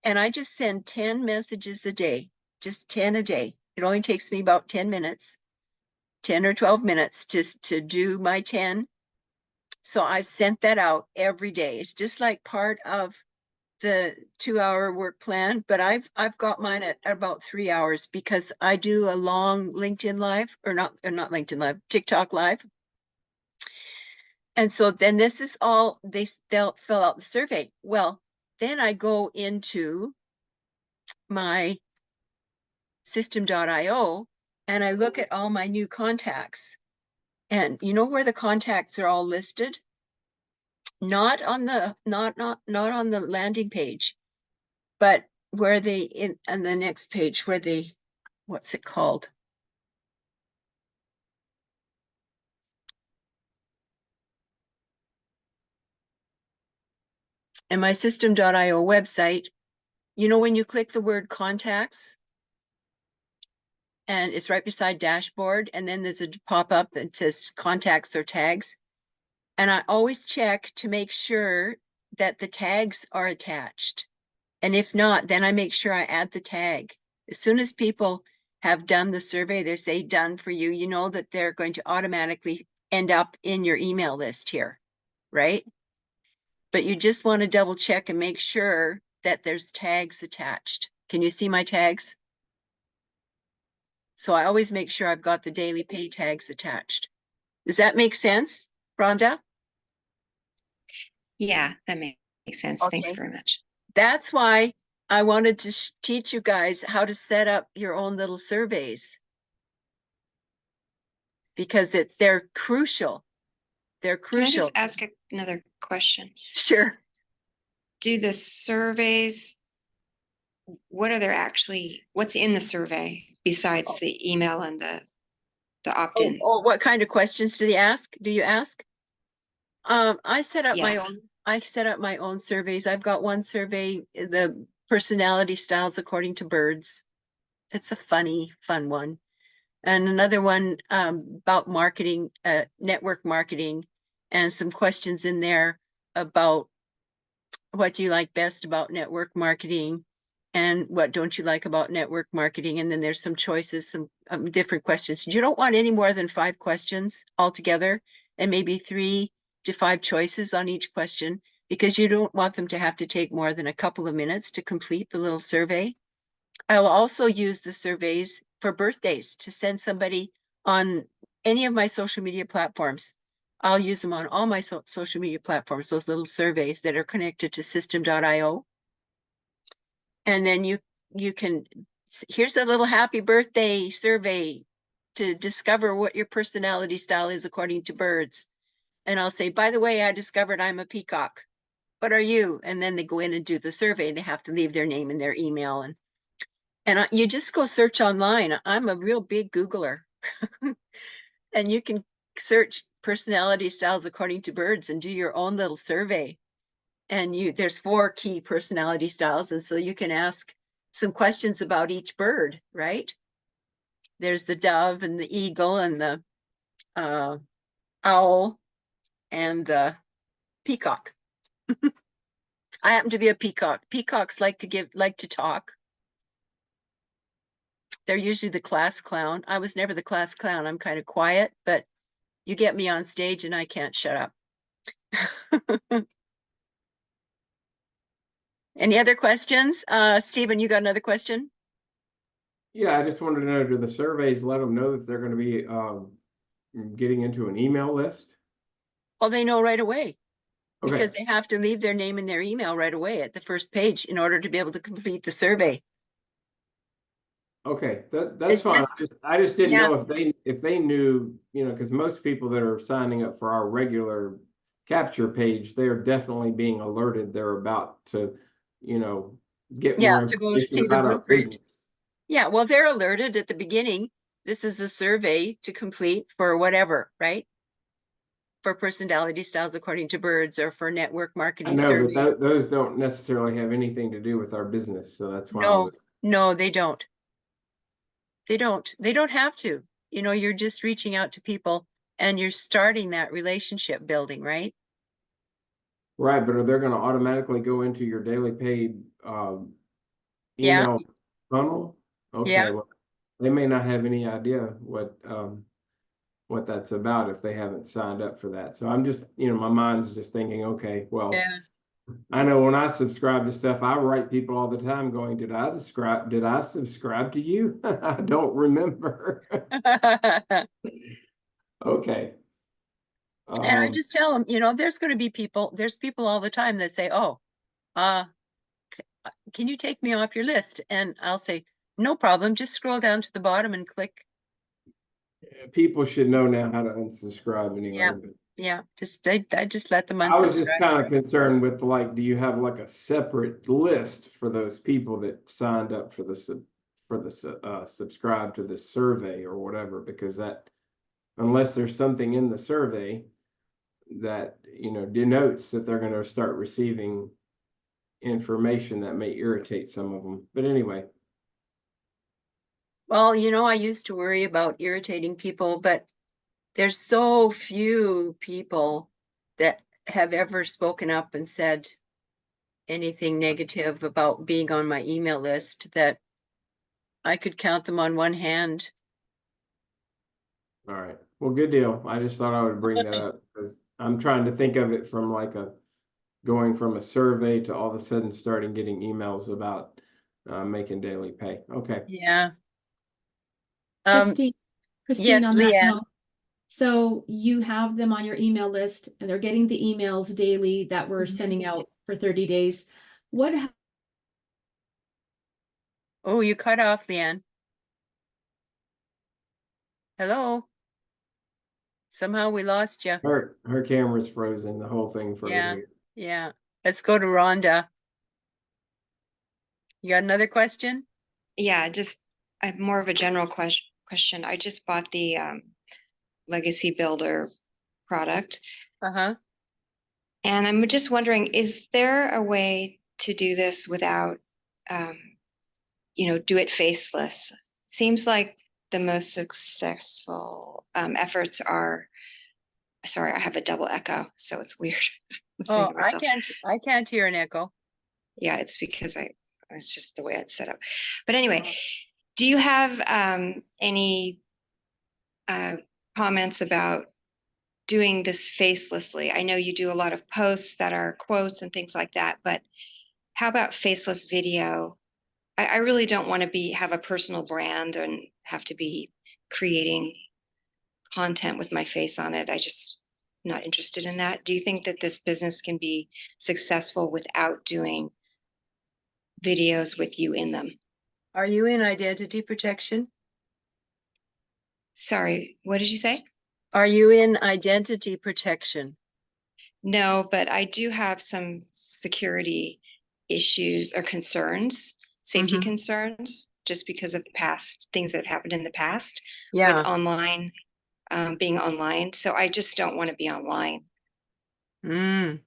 [SPEAKER 1] And I just send 10 messages a day, just 10 a day. It only takes me about 10 minutes, 10 or 12 minutes to do my 10. So I've sent that out every day. It's just like part of the 2-hour work plan, but I've got mine at about 3 hours because I do a long LinkedIn live or not LinkedIn live, TikTok live. And so then this is all they'll fill out the survey. Well, then I go into my system.io and I look at all my new contacts. And you know where the contacts are all listed? Not on the not on the landing page, but where on the next page where what's it called? In my system.io website, when you click the word contacts and it's right beside dashboard, and then there's a pop-up that says contacts or tags. And I always check to make sure that the tags are attached. And if not, then I make sure I add the tag. As soon as people have done the survey, they say done for you, you know that they're going to automatically end up in your email list here, right? But you just want to double check and make sure that there's tags attached. Can you see my tags? So I always make sure I've got the daily pay tags attached. Does that make sense, Rhonda?
[SPEAKER 9] Yeah, that makes sense. Thanks
[SPEAKER 1] Okay.
[SPEAKER 9] very much.
[SPEAKER 1] That's why I wanted to teach you guys how to set up your own little surveys. Because they're crucial. They're
[SPEAKER 9] Can I
[SPEAKER 1] crucial.
[SPEAKER 9] just ask another question?
[SPEAKER 1] Sure.
[SPEAKER 9] Do the surveys, what's in the survey besides the email and the opt-in?
[SPEAKER 1] What kind of questions do you ask? I set up my
[SPEAKER 9] Yeah.
[SPEAKER 1] own, surveys. I've got one survey, the personality styles according to birds. It's a fun one. And another one about marketing, network marketing, and some questions in there about what do you like best about network marketing and what don't you like about network marketing. And then there's some choices, some different questions. You don't want any more than 5 questions altogether, and maybe 3 to 5 choices on each question, because you don't want them to have to take more than a couple of minutes to complete the little survey. I'll also use the surveys for birthdays to send somebody on any of my social media platforms. I'll use them on all my social media platforms, those little surveys that are connected to system.io. And then you can, here's a little happy birthday survey to discover what your personality style is according to birds. And I'll say, by the way, I discovered I'm a peacock. What are you? And then they go in and do the survey. They have to leave their name and their email. And you just go search online. I'm a real big Googler. And you can search personality styles according to birds and do your own little survey. And there's 4 key personality styles. And so you can ask some questions about each bird, right? There's the dove and the eagle and the owl and the peacock. I happen to be a peacock. Peacocks like to talk. They're usually the class clown. I was never the class clown. I'm kind of quiet, but you get me on stage and I can't shut up. Any other questions? Stephen, you got another question?
[SPEAKER 6] Yeah, I just wanted to know, do the surveys let them know that they're going to be getting into an email list?
[SPEAKER 1] Well, they know right away, because
[SPEAKER 6] Okay.
[SPEAKER 1] they have to leave their name and their email right away at the first page in order to be able to complete the survey.
[SPEAKER 6] Okay, that's
[SPEAKER 1] It's
[SPEAKER 6] fine.
[SPEAKER 1] just-
[SPEAKER 6] I just didn't
[SPEAKER 1] yeah.
[SPEAKER 6] know if they knew, because most people that are signing up for our regular capture page, they're definitely being alerted they're about to, get
[SPEAKER 1] Yeah,
[SPEAKER 6] more
[SPEAKER 1] to go
[SPEAKER 6] information
[SPEAKER 1] see the
[SPEAKER 6] about our
[SPEAKER 1] blueprint.
[SPEAKER 6] business.
[SPEAKER 1] Yeah, well, they're alerted at the beginning. This is a survey to complete for whatever, right? For personality styles according to birds, or for network
[SPEAKER 6] I
[SPEAKER 1] marketing
[SPEAKER 6] know, but
[SPEAKER 1] survey.
[SPEAKER 6] those don't necessarily have anything to do with our business, so that's why I
[SPEAKER 1] No,
[SPEAKER 6] was.
[SPEAKER 1] no, they don't. They don't have to. You're just reaching out to people and you're starting that relationship building, right?
[SPEAKER 6] Right, but are they going to automatically go into your daily paid
[SPEAKER 1] Yeah.
[SPEAKER 6] email funnel? Okay,
[SPEAKER 1] Yeah.
[SPEAKER 6] well, they may not have any idea what that's about if they haven't signed up for that. So I'm just, my mind's just thinking, okay, well,
[SPEAKER 1] Yeah.
[SPEAKER 6] I know when I subscribe to stuff, I write people all the time going, did I subscribe to you? I don't remember. Okay.
[SPEAKER 1] And I just tell them, there's going to be there's people all the time that say, oh, can you take me off your list? And I'll say, no problem. Just scroll down to the bottom and click.
[SPEAKER 6] People should know now how to unsubscribe anyway.
[SPEAKER 1] Yeah.
[SPEAKER 6] But
[SPEAKER 1] Yeah. I just let them
[SPEAKER 6] I was just
[SPEAKER 1] unsubscribe.
[SPEAKER 6] kind of concerned with do you have like a separate list for those people that signed up for the subscribe to this survey or whatever? Because that, unless there's something in the survey that, denotes that they're going to start receiving information that may irritate some of them. But anyway.
[SPEAKER 1] Well, I used to worry about irritating people, but there's so few people that have ever spoken up and said anything negative about being on my email list that I could count them on one hand.
[SPEAKER 6] All right. Well, good deal. I just thought I would bring that up because I'm trying to think of it from going from a survey to all of a sudden starting getting emails about making daily pay. Okay.
[SPEAKER 1] Yeah.
[SPEAKER 8] Christine,
[SPEAKER 1] yes,
[SPEAKER 8] on that
[SPEAKER 1] Leanne.
[SPEAKER 8] note, so you have them on your email list and they're getting the emails daily that we're sending out for 30 days. What
[SPEAKER 1] Oh, you cut off, Leanne. Hello? Somehow we lost you.
[SPEAKER 6] Her camera's frozen, the whole thing
[SPEAKER 1] Yeah,
[SPEAKER 6] frozen.
[SPEAKER 1] yeah. Let's go to Rhonda. You got another question?
[SPEAKER 9] Yeah, just more of a general question. I just bought the Legacy Builder product.
[SPEAKER 1] Uh-huh.
[SPEAKER 9] And I'm just wondering, is there a way to do this without, do it faceless? Seems like the most successful efforts are, sorry, I have a double echo, so it's weird. listening
[SPEAKER 1] Oh,
[SPEAKER 9] to myself.
[SPEAKER 1] I can't hear an echo.
[SPEAKER 9] Yeah, it's because it's just the way it's set up. But anyway, do you have any comments about doing this facelessly? I know you do a lot of posts that are quotes and things like that, but how about faceless video? I really don't want to have a personal brand and have to be creating content with my face on it. I just not interested in that. Do you think that this business can be successful without doing videos with you in them?
[SPEAKER 1] Are you in identity protection?
[SPEAKER 9] Sorry, what did you say?
[SPEAKER 1] Are you in identity protection?
[SPEAKER 9] No, but I do have some security issues or concerns, safety
[SPEAKER 1] Mhm.
[SPEAKER 9] concerns, just because of past things that have happened in the past with
[SPEAKER 1] Yeah.
[SPEAKER 9] online, being online. So I just don't want to be online.
[SPEAKER 1] Mm.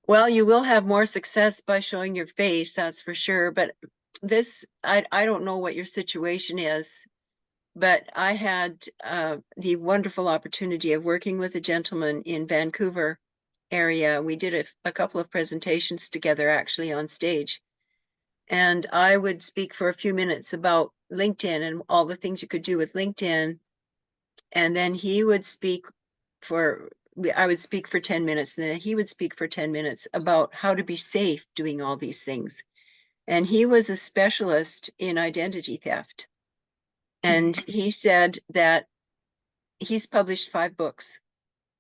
[SPEAKER 1] Well, you will have more success by showing your face, that's for sure. But I don't know what your situation is, but I had the wonderful opportunity of working with a gentleman in Vancouver area. We did a couple of presentations together actually on stage. And I would speak for a few minutes about LinkedIn and all the things you could do with LinkedIn. And then he would speak I would speak for 10 minutes, and then he would speak for 10 minutes about how to be safe doing all these things. And he was a specialist in identity theft. And he said that he's published 5 books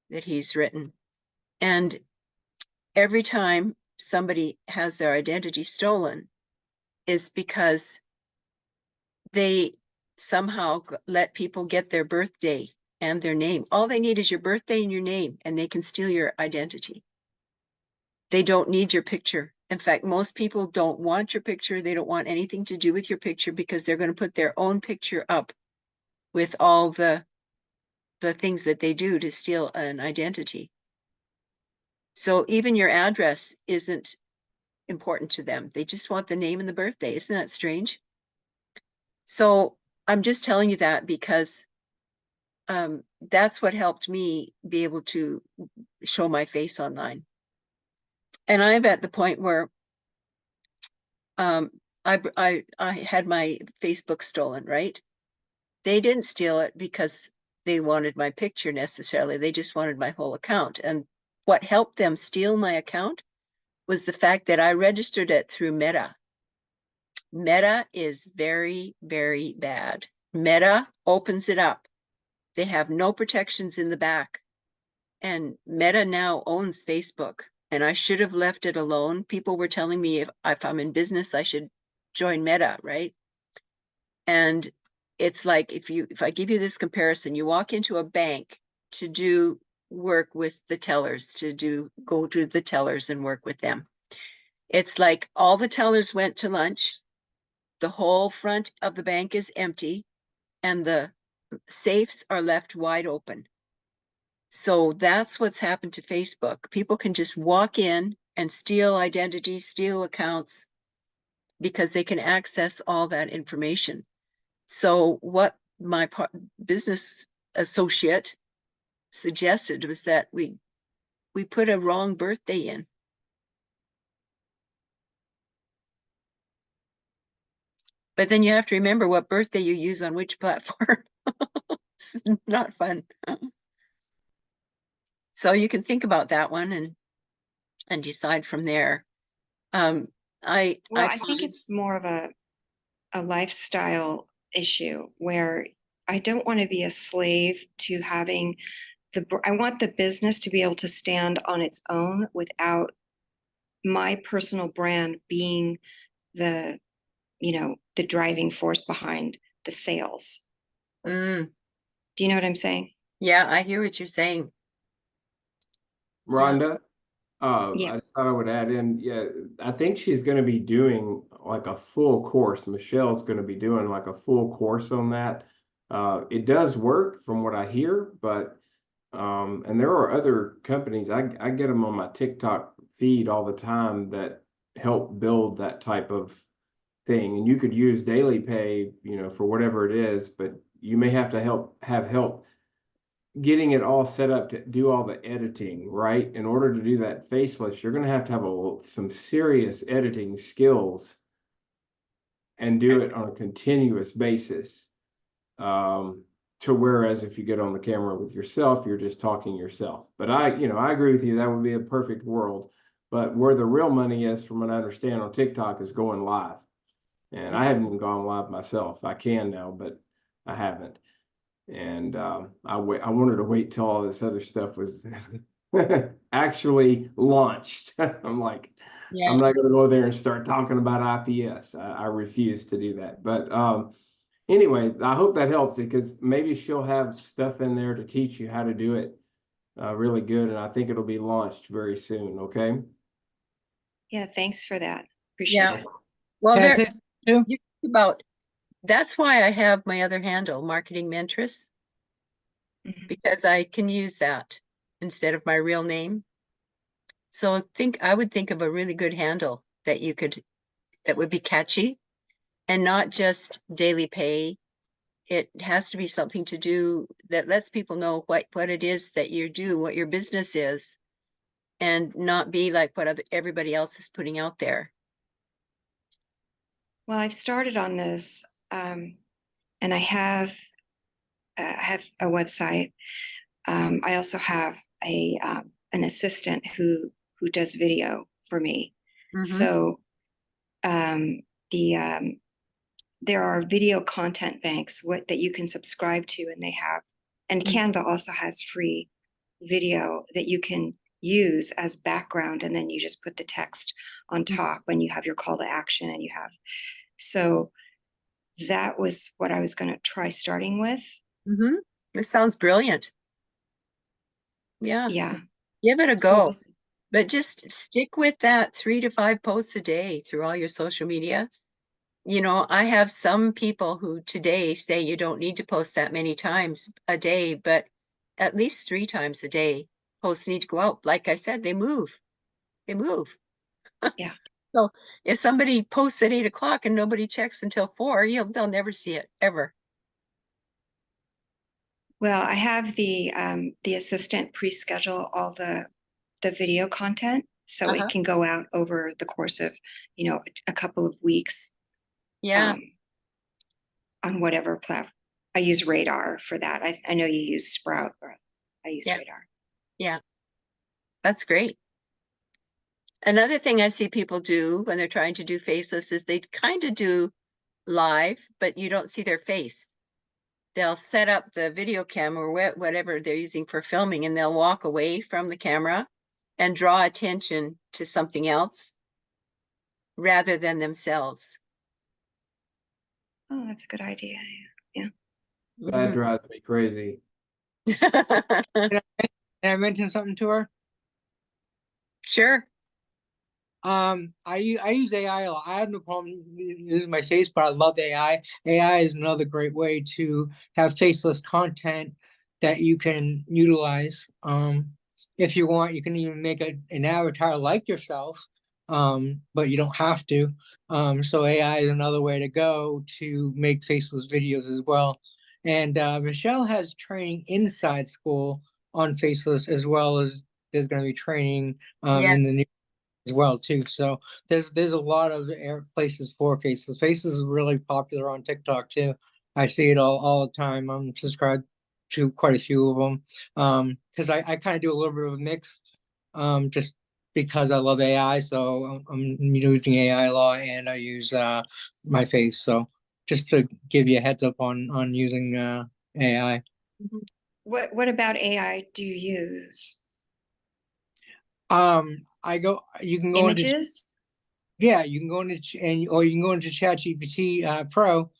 [SPEAKER 1] that he's written. And every time somebody has their identity stolen is because they somehow let people get their birthday and their name. All they need is your birthday and your name, and they can steal your identity. They don't need your picture. In fact, most people don't want your picture. They don't want anything to do with your picture because they're going to put their own picture up with all the things that they do to steal an identity. So even your address isn't important to them. They just want the name and the birthday. Isn't that strange? So I'm just telling you that because that's what helped me be able to show my face online. And I'm at the point where I had my Facebook stolen, right? They didn't steal it because they wanted my picture necessarily. They just wanted my whole account. And what helped them steal my account was the fact that I registered it through Meta. Meta is very, very bad. Meta opens it up. They have no protections in the back. And Meta now owns Facebook. And I should have left it alone. People were telling me if I'm in business, I should join Meta, right? And it's like if I give you this comparison, you walk into a bank to do work with the tellers, go to the tellers and work with them. It's like all the tellers went to lunch, the whole front of the bank is empty, and the safes are left wide open. So that's what's happened to Facebook. People can just walk in and steal identities, steal accounts, because they can access all that information. So what my business associate suggested was that we put a wrong birthday in. But then you have to remember what birthday you use on which platform. It's not fun. So you can think about that one and decide from there.
[SPEAKER 9] Well, I think it's more of a lifestyle issue where I don't want to be a slave to having I want the business to be able to stand on its own without my personal brand being the, the driving force behind the sales.
[SPEAKER 1] Mm,
[SPEAKER 9] Do you know what I'm saying?
[SPEAKER 1] yeah, I hear what you're saying.
[SPEAKER 6] Rhonda,
[SPEAKER 9] Yeah.
[SPEAKER 6] I just thought I would add in, yeah, I think she's gonna be doing like a full course. Michelle's gonna be doing like a full course on that. It does work from what I hear, but and there are other companies, I get them on my TikTok feed all the time that help build that type of thing. And you could use Daily Pay, for whatever it is, but you may have to have help getting it all set up to do all the editing, right? In order to do that faceless, you're going to have some serious editing skills and do it on a continuous basis. To whereas if you get on the camera with yourself, you're just talking yourself. But I agree with you. That would be a perfect world. But where the real money is, from what I understand on TikTok, is going live. And I haven't even gone live myself. I can now, but I haven't. And I wanted to wait till all this other stuff was actually launched. I'm like,
[SPEAKER 1] Yeah.
[SPEAKER 6] I'm not going to go there and start talking about IPS. I refuse to do that. But anyway, I hope that helps, because maybe she'll have stuff in there to teach you how to do it really good. And I think it'll be launched very soon. Okay.
[SPEAKER 9] Yeah. Thanks for that. Appreciate
[SPEAKER 1] Yeah.
[SPEAKER 9] it.
[SPEAKER 1] Well,
[SPEAKER 10] That's
[SPEAKER 1] there,
[SPEAKER 10] it, too.
[SPEAKER 1] you think about, that's why I have my other handle, Marketing Mentress,
[SPEAKER 9] Mhm.
[SPEAKER 1] because I can use that instead of my real name. So I would think of a really good handle that would be catchy and not just Daily Pay. It has to be something to do that lets people know what it is that you do, what your business is, and not be like what everybody else is putting out there.
[SPEAKER 9] Well, I've started on this, and I have a website. I also have an assistant who does video for me.
[SPEAKER 1] Mhm.
[SPEAKER 9] So there are video content banks that you can subscribe to, and and Canva also has free video that you can use as background, and then you just put the text on top when you have your call to action, and so that was what I was going to try starting with.
[SPEAKER 1] Mm-hmm. This sounds brilliant. Yeah.
[SPEAKER 9] Yeah.
[SPEAKER 1] Give it a
[SPEAKER 9] So
[SPEAKER 1] go.
[SPEAKER 9] we'll see.
[SPEAKER 1] But just stick with that 3 to 5 posts a day through all your social media. I have some people who today say you don't need to post that many times a day, but at least 3 times a day, posts need to go out. Like I said, they move.
[SPEAKER 9] Yeah.
[SPEAKER 1] So if somebody posts at 8 o'clock and nobody checks until 4, they'll never see it ever.
[SPEAKER 9] Well, I have the assistant pre-schedule all the video content, so
[SPEAKER 1] Uh-huh.
[SPEAKER 9] it can go out over the course of, a couple of weeks.
[SPEAKER 1] Yeah.
[SPEAKER 9] On whatever platform. I use Radar for that. I know you use Sprout, but I use
[SPEAKER 1] Yeah.
[SPEAKER 9] Radar.
[SPEAKER 1] Yeah. That's great. Another thing I see people do when they're trying to do faceless is they kind of do live, but you don't see their face. They'll set up the video camera or whatever they're using for filming, and they'll walk away from the camera and draw attention to something else rather than themselves.
[SPEAKER 9] Oh, that's a good idea. Yeah.
[SPEAKER 6] That drives me crazy.
[SPEAKER 1] Mhm.
[SPEAKER 10] Can I mention something to her?
[SPEAKER 1] Sure.
[SPEAKER 10] I use AI a lot. I have no problem using my face, but I love AI. AI is another great way to have faceless content that you can utilize. If you want, you can even make an avatar like yourself, but you don't have to. So AI is another way to go to make faceless videos as well. And Michelle has training inside school on faceless, as well as there's going to be training
[SPEAKER 1] Yeah.
[SPEAKER 10] in the new as well too. So there's a lot of places for faces. Faces is really popular on TikTok too. I see it all the time. I'm subscribed to quite a few of them. Because I kind of do a little bit of a mix. Just because I love AI, so I'm using AI a lot, and I use my face. So just to give you a heads up on using AI.
[SPEAKER 9] What about AI do you use?
[SPEAKER 10] You can go into
[SPEAKER 9] Images?
[SPEAKER 10] you can go into or you can go into ChatGPT Pro,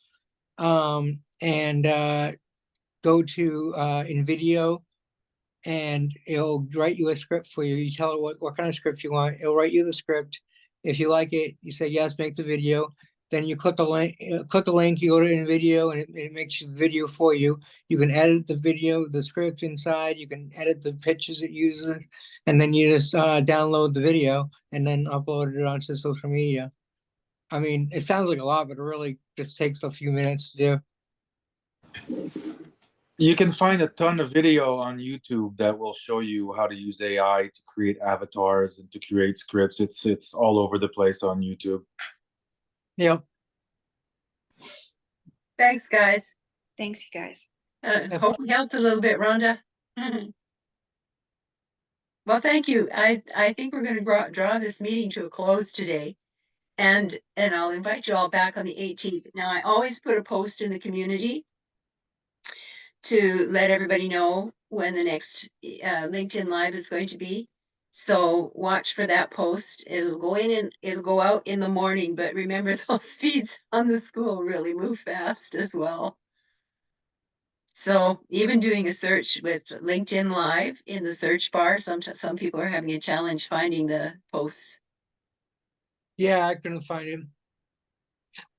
[SPEAKER 10] and go to InVideo, and it'll write you a script for you. You tell it what kind of script you want. It'll write you the script. If you like it, you say yes, make the video. Then you click a link, you go to InVideo, and it makes the video for you. You can edit the video, the script inside. You can edit the pictures it uses, and then you just download the video and then upload it onto social media. I mean, it sounds like a lot, but it really just takes a few minutes to do.
[SPEAKER 11] You can find a ton of video on YouTube that will show you how to use AI to create avatars and to create scripts. It's all over the place on YouTube.
[SPEAKER 10] Yeah.
[SPEAKER 1] Thanks, guys.
[SPEAKER 9] Thanks, you guys.
[SPEAKER 1] Hope we helped a little bit, Rhonda. Well, thank you. I think we're going to draw this meeting to a close today. And I'll invite you all back on the 18th. Now, I always put a post in the community to let everybody know when the next LinkedIn Live is going to be. So watch for that post. It'll go in and it'll go out in the morning, but remember those feeds on the school really move fast as well. So even doing a search with LinkedIn Live in the search bar, some people are having a challenge finding the posts.
[SPEAKER 10] Yeah, I couldn't find him.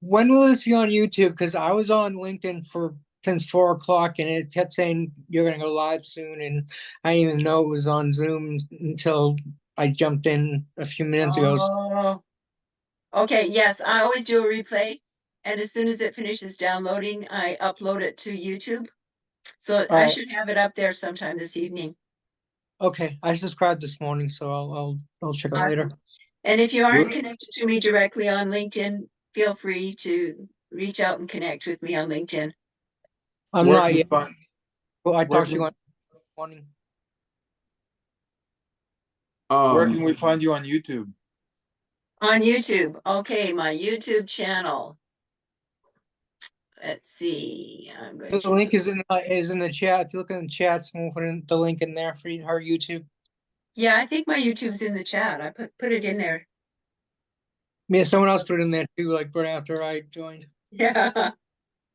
[SPEAKER 10] When will this be on YouTube? Because I was on LinkedIn since 4 o'clock, and it kept saying you're gonna go live soon, and I didn't even know it was on Zoom until I jumped in a few minutes ago.
[SPEAKER 1] Oh, okay. Yes, I always do a replay, and as soon as it finishes downloading, I upload it to YouTube. So I
[SPEAKER 10] right.
[SPEAKER 1] should have it up there sometime this evening.
[SPEAKER 10] Okay, I subscribed this morning, so I'll check it later.
[SPEAKER 1] Awesome. And if you aren't connected to me directly on LinkedIn, feel free to reach out and connect with me on LinkedIn.
[SPEAKER 10] I'm
[SPEAKER 11] Where
[SPEAKER 10] not
[SPEAKER 11] can you
[SPEAKER 10] yet.
[SPEAKER 11] find-
[SPEAKER 10] Well, I
[SPEAKER 11] where
[SPEAKER 10] talked to
[SPEAKER 11] can-
[SPEAKER 10] you on morning.
[SPEAKER 11] Where can we find you on YouTube?
[SPEAKER 1] On YouTube. Okay, my YouTube channel. Let's see. I'm going
[SPEAKER 10] The
[SPEAKER 1] to
[SPEAKER 10] link is in the chat. If you look in the chats, we'll put in the link in there for our YouTube.
[SPEAKER 1] Yeah, I think my YouTube's in the chat. I put it in there.
[SPEAKER 10] Yeah, someone else put it in there too, like right after I joined.
[SPEAKER 1] Yeah.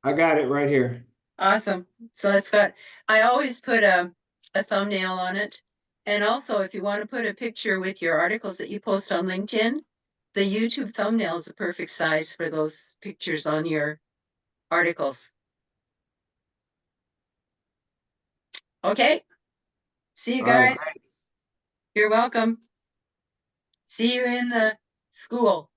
[SPEAKER 6] I got it right here.
[SPEAKER 1] Awesome. So it's got, I always put a thumbnail on it. And also, if you want to put a picture with your articles that you post on LinkedIn, the YouTube thumbnail is a perfect size for those pictures on your articles. Okay. See you
[SPEAKER 6] All right,
[SPEAKER 1] guys. You're welcome. See you in the school.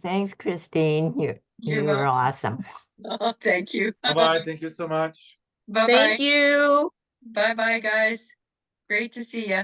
[SPEAKER 12] Thanks, Christine. You
[SPEAKER 1] You're
[SPEAKER 12] were
[SPEAKER 1] welcome.
[SPEAKER 12] awesome.
[SPEAKER 1] Oh, thank you.
[SPEAKER 11] Bye-bye. Thank you so much.
[SPEAKER 1] Bye-bye.
[SPEAKER 7] Thank you.
[SPEAKER 1] Bye-bye, guys. Great to see you.